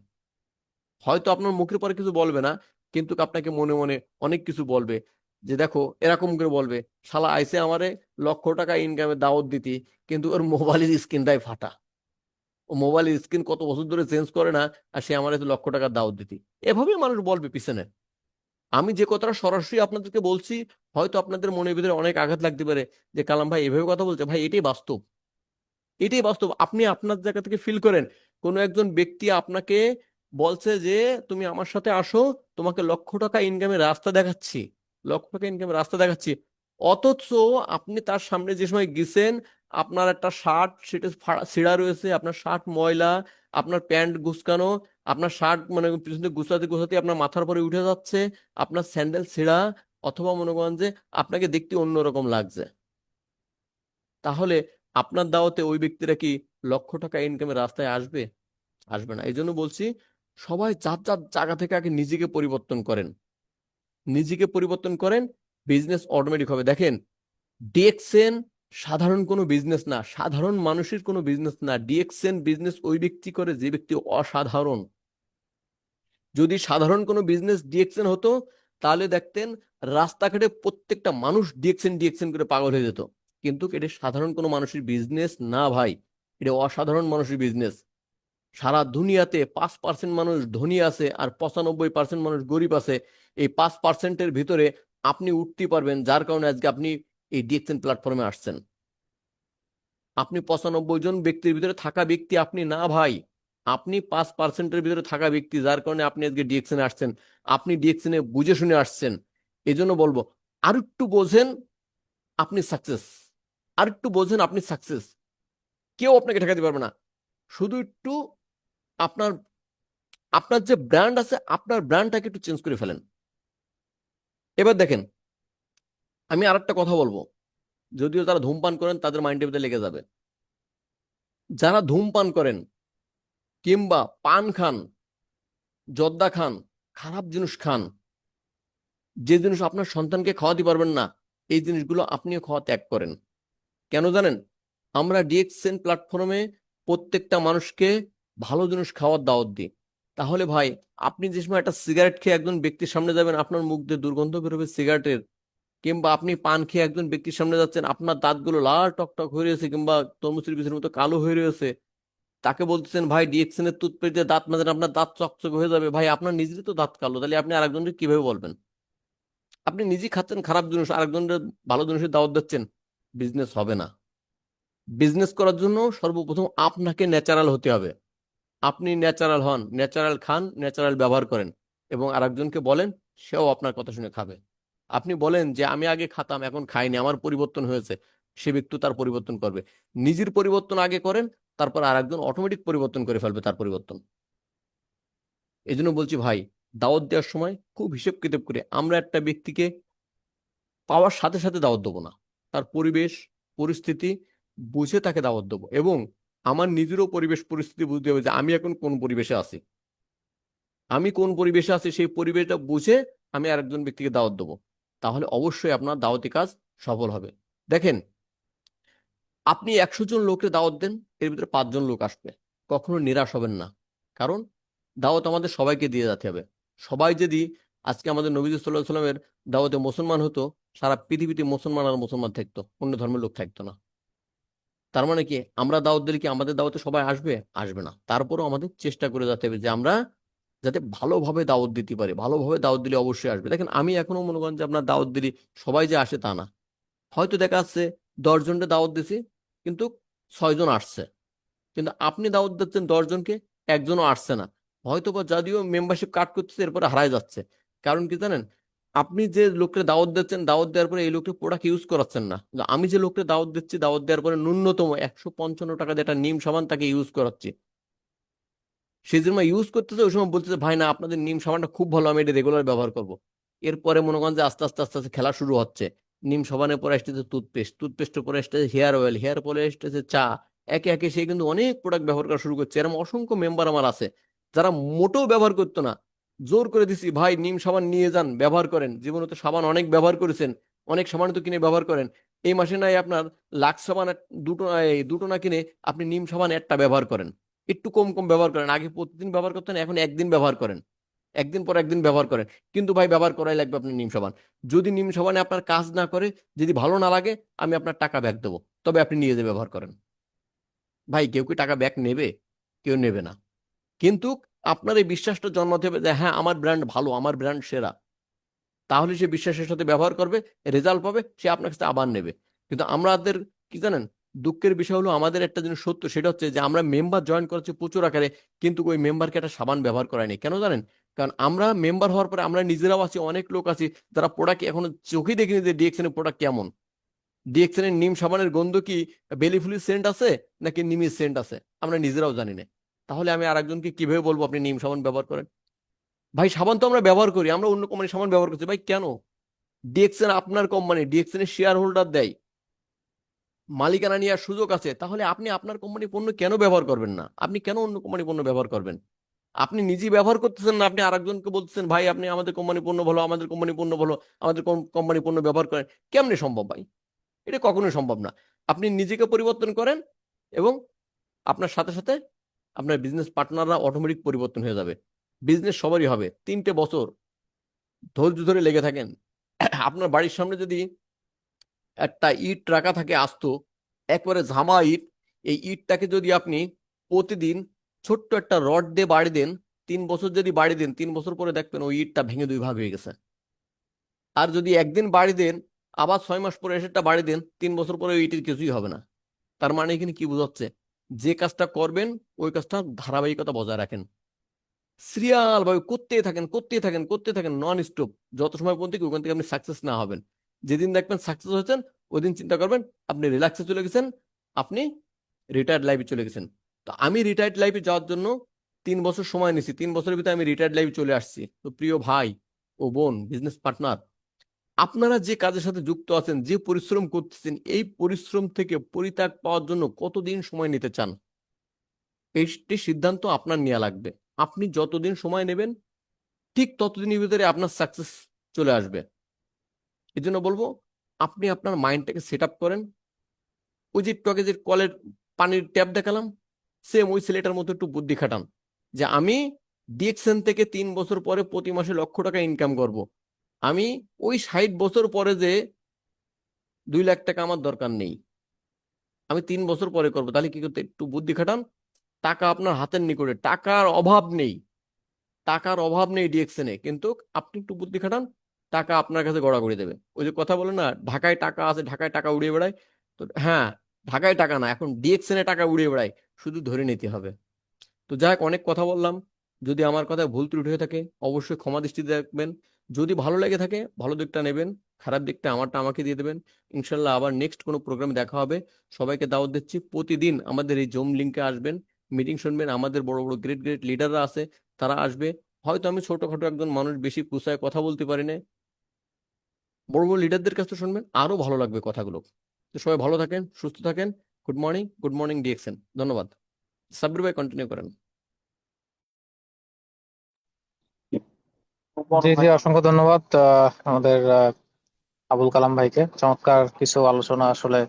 Speaker 2: হয়তো আপনার মুখের পরে কিছু বলবে না, কিন্তু আপনাকে মনে মনে অনেক কিছু বলবে, যে দেখো এরকম করে বলবে, শালা আইসে আমারে লক্ষ টাকা ইনকামে দাওয়াত দিতি, কিন্তু ওর মোবাইলের স্ক্রিনটাই ফাটা, ও মোবাইলের স্ক্রিন কত বছর ধরে চেঞ্জ করে না, আর সে আমার এত লক্ষ টাকার দাওয়াত দিতি। এভাবেই মানুষ বলবে পিছনে। আমি যে কথাটা সরাসরি আপনাদেরকে বলছি, হয়তো আপনাদের মনের ভিতরে অনেক আঘাত লাগতে পারে, যে কালাম ভাই এভাবে কথা বলছে, ভাই এটাই বাস্তব, এটাই বাস্তব। আপনি আপনার জায়গা থেকে ফিল করেন, কোন একজন ব্যক্তি আপনাকে বলছে যে তুমি আমার সাথে আসো, তোমাকে লক্ষ টাকা ইনকামের রাস্তা দেখাচ্ছি, লক্ষ টাকা ইনকামের রাস্তা দেখাচ্ছি, অথচ আপনি তার সামনে যে সময় গেছেন, আপনার একটা শার্ট সেটা ছেঁড়া রয়েছে, আপনার শার্ট ময়লা, আপনার প্যান্ট গুছকানো, আপনার শার্ট মানে পিছনে গুছাতে গুছাতে আপনার মাথার পরে উঠে যাচ্ছে, আপনার স্যান্ডেল ছেঁড়া, অথবা মনে করেন যে আপনাকে দেখতে অন্যরকম লাগছে। তাহলে আপনার দাওয়াতে ওই ব্যক্তিরা কি লক্ষ টাকা ইনকামের রাস্তায় আসবে? আসবে না। এই জন্য বলছি, সবাই যার যার জায়গা থেকে আগে নিজেকে পরিবর্তন করেন, নিজেকে পরিবর্তন করেন, বিজনেস অটোমেটিক হবে। দেখেন, ডিএক্সএন সাধারণ কোনো বিজনেস না, সাধারণ মানুষের কোনো বিজনেস না। ডিএক্সএন বিজনেস ওই ব্যক্তি করে যে ব্যক্তি অসাধারণ। যদি সাধারণ কোনো বিজনেস ডিএক্সএন হতো, তাহলে দেখতেন রাস্তাঘাটে প্রত্যেকটা মানুষ ডিএক্সএন ডিএক্সএন করে পাগল হয়ে যেত। কিন্তু এটা সাধারণ কোনো মানুষের বিজনেস না ভাই, এটা অসাধারণ মানুষের বিজনেস। সারা দুনিয়াতে 5% মানুষ ধনী আছে আর 95% মানুষ গরিব আছে। এই 5%-এর ভিতরে আপনি উঠতে পারবেন, যার কারণে আজকে আপনি এই ডিএক্সএন প্ল্যাটফর্মে আসছেন। আপনি 95 জন ব্যক্তির ভিতরে থাকা ব্যক্তি আপনি না ভাই, আপনি 5%-এর ভিতরে থাকা ব্যক্তি, যার কারণে আপনি আজকে ডিএক্সএনে আসছেন। আপনি ডিএক্সএনে বুঝে শুনে আসছেন। এই জন্য বলবো, আর একটু বোঝেন, আপনি সাকসেস। আর একটু বোঝেন, আপনি সাকসেস। কেউ আপনাকে ঠেকাতে পারবে না। শুধু একটু আপনার আপনার যে ব্র্যান্ড আছে, আপনার ব্র্যান্ডটাকে একটু চেঞ্জ করে ফেলেন। এবার দেখেন, আমি আর একটা কথা বলবো, যদিও তারা ধূমপান করেন তাদের মাইন্ডের ভিতরে লেগে যাবে। যারা ধূমপান করেন কিংবা পান খান, জর্দা খান, খারাপ জিনিস খান, যে জিনিস আপনার সন্তানকে খাওয়াতে পারবেন না, এই জিনিসগুলো আপনিও খাওয়া ত্যাগ করেন। কেন জানেন? আমরা ডিএক্সএন প্ল্যাটফর্মে প্রত্যেকটা মানুষকে ভালো জিনিস খাওয়ার দাওয়াত দিই। তাহলে ভাই, আপনি যে সময় একটা সিগারেট খেয়ে একজন ব্যক্তির সামনে যাবেন, আপনার মুখ দিয়ে দুর্গন্ধ বেরোবে সিগারেটের, কিংবা আপনি পান খেয়ে একজন ব্যক্তির সামনে যাচ্ছেন, আপনার দাঁতগুলো লাল টকটক হয়ে রয়েছে কিংবা তরমুজের বীজের মতো কালো হয়ে রয়েছে, তাকে বলতেছেন ভাই ডিএক্সএন এর টুথপেস্ট দিয়ে দাঁত মাজেন, আপনার দাঁত চকচকে হয়ে যাবে। ভাই, আপনার নিজেরই তো দাঁত কালো, তাহলে আপনি আরেকজনকে কিভাবে বলবেন? আপনি নিজেই খাচ্ছেন খারাপ জিনিস, আরেকজনের ভালো জিনিসের দাওয়াত দিচ্ছেন। বিজনেস হবে না। বিজনেস করার জন্য সর্বপ্রথম আপনাকে ন্যাচারাল হতে হবে। আপনি ন্যাচারাল হন, ন্যাচারাল খান, ন্যাচারাল ব্যবহার করেন, এবং আরেকজনকে বলেন, সেও আপনার কথা শুনে খাবে। আপনি বলেন যে আমি আগে খাতাম এখন খাইনি, আমার পরিবর্তন হয়েছে, সে ব্যক্তি তার পরিবর্তন করবে। নিজের পরিবর্তন আগে করেন, তারপর আরেকজন অটোমেটিক পরিবর্তন করে ফেলবে তার পরিবর্তন। এই জন্য বলছি ভাই, দাওয়াত দেওয়ার সময় খুব হিসেব কিতাব করে, আমরা একটা ব্যক্তিকে পাওয়ার সাথে সাথে দাওয়াত দেবো না। তার পরিবেশ পরিস্থিতি বুঝে তাকে দাওয়াত দেবো, এবং আমার নিজেরও পরিবেশ পরিস্থিতি বুঝতে হবে যে আমি এখন কোন পরিবেশে আছি। আমি কোন পরিবেশে আছি সেই পরিবেশটা বুঝে আমি আরেকজন ব্যক্তিকে দাওয়াত দেবো। তাহলে অবশ্যই আপনার দাওয়াতি কাজ সফল হবে। দেখেন, আপনি 100 জন লোকের দাওয়াত দেন, এর ভিতরে 5 জন লোক আসবে। কখনো নিরাশ হবেন না, কারণ দাওয়াত আমাদের সবাইকে দিয়ে যেতে হবে। সবাই যদি আজকে আমাদের নবীজি সাল্লাল্লাহু আলাইহি সাল্লামের দাওয়াতে মুসলমান হতো, সারা পৃথিবীতে মুসলমান আর মুসলমান থাকতো, অন্য ধর্মের লোক থাকতো না। তার মানে কি, আমরা দাওয়াত দিলে কি আমাদের দাওয়াতে সবাই আসবে? আসবে না। তারপরেও আমাদের চেষ্টা করে যেতে হবে যে আমরা যাতে ভালোভাবে দাওয়াত দিতে পারি। ভালোভাবে দাওয়াত দিলে অবশ্যই আসবে। দেখেন, আমি এখনো মনে করেন যে আপনার দাওয়াত দিলে সবাই যে আসে তা না। হয়তো দেখা যাচ্ছে 10 জনকে দাওয়াত দিছি, কিন্তু 6 জন আসছে। কিন্তু আপনি দাওয়াত দিচ্ছেন 10 জনকে, একজনও আসছে না। হয়তো বা যদিও মেম্বারশিপ কাট করতেছে, এরপরে হারায় যাচ্ছে। কারণ কি জানেন? আপনি যে লোককে দাওয়াত দিচ্ছেন, দাওয়াত দেওয়ার পরে এই লোকটা প্রোডাক্ট ইউজ করাচ্ছেন না। কিন্তু আমি যে লোককে দাওয়াত দিচ্ছি, দাওয়াত দেওয়ার পরে ন্যূনতম 155 টাকা দিয়ে একটা নিম সাবান তাকে ইউজ করাচ্ছি। সে যে সময় ইউজ করতেছে, ওই সময় বলতেছে ভাই না, আপনাদের নিম সাবানটা খুব ভালো, আমি এটা রেগুলার ব্যবহার করব। এরপরে মনে করেন যে আস্তে আস্তে আস্তে আস্তে খেলা শুরু হচ্ছে। নিম সাবানের পরে আসতেছে টুথপেস্ট, টুথপেস্টের পরে আসতেছে হেয়ার অয়েল, হেয়ার পরে আসতেছে চা। একে একে সে কিন্তু অনেক প্রোডাক্ট ব্যবহার করা শুরু করছে। এরকম অসংখ্য মেম্বার আমার আছে যারা মোটেও ব্যবহার করতো না। জোর করে দিছি, ভাই নিম সাবান নিয়ে যান, ব্যবহার করেন। জীবনে তো সাবান অনেক ব্যবহার করেছেন, অনেক সাবান তো কিনে ব্যবহার করেন। এই মাসে নাই আপনার লাক্স সাবান দুটো, দুটো না কিনে আপনি নিম সাবান একটা ব্যবহার করেন। একটু কম কম ব্যবহার করেন। আগে প্রতিদিন ব্যবহার করতেন, এখন একদিন ব্যবহার করেন। একদিন পর একদিন ব্যবহার করেন। কিন্তু ভাই, ব্যবহার করাই লাগবে আপনার নিম সাবান। যদি নিম সাবানে আপনার কাজ না করে, যদি ভালো না লাগে, আমি আপনার টাকা ব্যাক দেবো, তবে আপনি নিয়ে যে ব্যবহার করেন। ভাই, কেউ কি টাকা ব্যাক নেবে? কেউ নেবে না। কিন্তু আপনার এই বিশ্বাসটা জন্মাতে হবে যে হ্যাঁ, আমার ব্র্যান্ড ভালো, আমার ব্র্যান্ড সেরা। তাহলে সে বিশ্বাসের সাথে ব্যবহার করবে, রেজাল্ট পাবে, সে আপনার কাছে আবার নেবে। কিন্তু আমাদের কি জানেন, দুঃখের বিষয় হলো আমাদের একটা জিনিস সত্য, সেটা হচ্ছে যে আমরা মেম্বার জয়েন করেছি প্রচুর আকারে, কিন্তু ওই মেম্বারকে একটা সাবান ব্যবহার করায়নি। কেন জানেন? কারণ আমরা মেম্বার হওয়ার পরে আমরা নিজেরাও আছি, অনেক লোক আছি যারা প্রোডাক্ট এখনো চোখেই দেখিনি যে ডিএক্সএন এর প্রোডাক্ট কেমন। ডিএক্সএন এর নিম সাবানের গন্ধ কি বেলি ফুলের সেন্ট আছে নাকি নিমের সেন্ট আছে, আমরা নিজেরাও জানি না। তাহলে আমি আরেকজনকে কিভাবে বলবো আপনি নিম সাবান ব্যবহার করেন? ভাই, সাবান তো আমরা ব্যবহার করি, আমরা অন্য কোম্পানির সাবান ব্যবহার করছি। ভাই কেন? ডিএক্সএন আপনার কোম্পানি, ডিএক্সএন এর শেয়ার হোল্ডার দেয়, মালিকানা নেওয়ার সুযোগ আছে। তাহলে আপনি আপনার কোম্পানি পণ্য কেন ব্যবহার করবেন না? আপনি কেন অন্য কোম্পানি পণ্য ব্যবহার করবেন? আপনি নিজেই ব্যবহার করতেছেন না, আপনি আরেকজনকে বলতেছেন ভাই আপনি আমাদের কোম্পানি পণ্য ভালো, আমাদের কোম্পানি পণ্য ভালো, আমাদের কোম্পানি পণ্য ব্যবহার করেন। কেমনে সম্ভব ভাই? এটা কখনোই সম্ভব না। আপনি নিজেকে পরিবর্তন করেন, এবং আপনার সাথে সাথে আপনার বিজনেস পার্টনাররা অটোমেটিক পরিবর্তন হয়ে যাবে। বিজনেস সবারই হবে। 3টে বছর ধৈর্য ধরে লেগে থাকেন। আপনার বাড়ির সামনে যদি একটা ইট রাখা থাকে আস্ত, একবারে ঝামা ইট, এই ইটটাকে যদি আপনি প্রতিদিন ছোট্ট একটা রড দিয়ে বাড়ি দেন, 3 বছর যদি বাড়ি দেন, 3 বছর পরে দেখবেন ওই ইটটা ভেঙে 2 ভাগ হয়ে গেছে। আর যদি একদিন বাড়ি দেন, আবার 6 মাস পরে সেটা বাড়ি দেন, 3 বছর পরে ওই ইটের কিছুই হবে না। তার মানে এখানে কি বোঝাচ্ছে, যে কাজটা করবেন ওই কাজটা ধারাবাহিকতা বজায় রাখেন, সিরিয়াল ভাবে করতেই থাকেন, করতেই থাকেন, করতে থাকেন, নন স্টপ, যত সময় পর্যন্ত কি ওখান থেকে আপনি সাকসেস না হবেন। যেদিন দেখবেন সাকসেস হয়েছেন, ওই দিন চিন্তা করবেন আপনি রিল্যাক্সে চলে গেছেন, আপনি রিটায়ার্ড লাইফে চলে গেছেন। তো আমি রিটায়ার্ড লাইফে যাওয়ার জন্য 3 বছর সময় নিছি, 3 বছরের ভিতরে আমি রিটায়ার্ড লাইফে চলে আসছি। তো প্রিয় ভাই ও বোন, বিজনেস পার্টনার, আপনারা যে কাজের সাথে যুক্ত আছেন, যে পরিশ্রম করতেছেন, এই পরিশ্রম থেকে পরিত্রাণ পাওয়ার জন্য কতদিন সময় নিতে চান, এইটি সিদ্ধান্ত আপনার নেওয়া লাগবে। আপনি যতদিন সময় নেবেন, ঠিক ততদিনের ভিতরে আপনার সাকসেস চলে আসবে। এই জন্য বলবো, আপনি আপনার মাইন্ডটাকে সেট আপ করেন। ওই যে একটু আগে যে কলের পানির ট্যাপ দেখালাম, সেম ওই ছেলেটার মতো একটু বুদ্ধি খাটান, যে আমি ডিএকশন থেকে 3 বছর পরে প্রতি মাসে লক্ষ টাকা ইনকাম করব। আমি ওই 60 বছর পরে যে 2 লাখ টাকা আমার দরকার নেই, আমি 3 বছর পরে করবো। তাহলে কি করতে, একটু বুদ্ধি খাটান, টাকা আপনার হাতের নিকটে, টাকার অভাব নেই, টাকার অভাব নেই ডিএকশনে, কিন্তু আপনি একটু বুদ্ধি খাটান, টাকা আপনার কাছে গড়াগড়ি দেবে। ওই যে কথা বলে না, ঢাকায় টাকা আছে, ঢাকায় টাকা উড়িয়ে বেড়ায়। তো হ্যাঁ, ঢাকায় টাকা না, এখন ডিএকশনে টাকা উড়িয়ে বেড়ায়, শুধু ধরে নিতে হবে। তো যাই হোক, অনেক কথা বললাম। যদি আমার কথায় ভুল ত্রুটি হয়ে থাকে অবশ্যই ক্ষমা দৃষ্টিতে দেখবেন। যদি ভালো লেগে থাকে ভালো দিকটা নেবেন, খারাপ দিকটা আমাকে দিয়ে দেবেন। ইনশাল্লাহ আবার নেক্সট কোনো প্রোগ্রামে দেখা হবে। সবাইকে দাওয়াত দিচ্ছি, প্রতিদিন আমাদের এই জুম লিংকে আসবেন, মিটিং শুনবেন। আমাদের বড় বড় গ্রেট গ্রেট লিডাররা আছে, তারা আসবে। হয়তো আমি ছোটখাটো একজন মানুষ, বেশি কুসায় কথা বলতে পারি না, বড় বড় লিডারদের কাছে শুনবেন, আরো ভালো লাগবে কথাগুলো। তো সবাই ভালো থাকেন, সুস্থ থাকেন। Good morning, good morning DXN. ধন্যবাদ। সাব্বির ভাই কন্টিনিউ করেন।
Speaker 1: জি জি, অসংখ্য ধন্যবাদ আমাদের আবুল কালাম ভাইকে। চমৎকার কিছু আলোচনা আসলে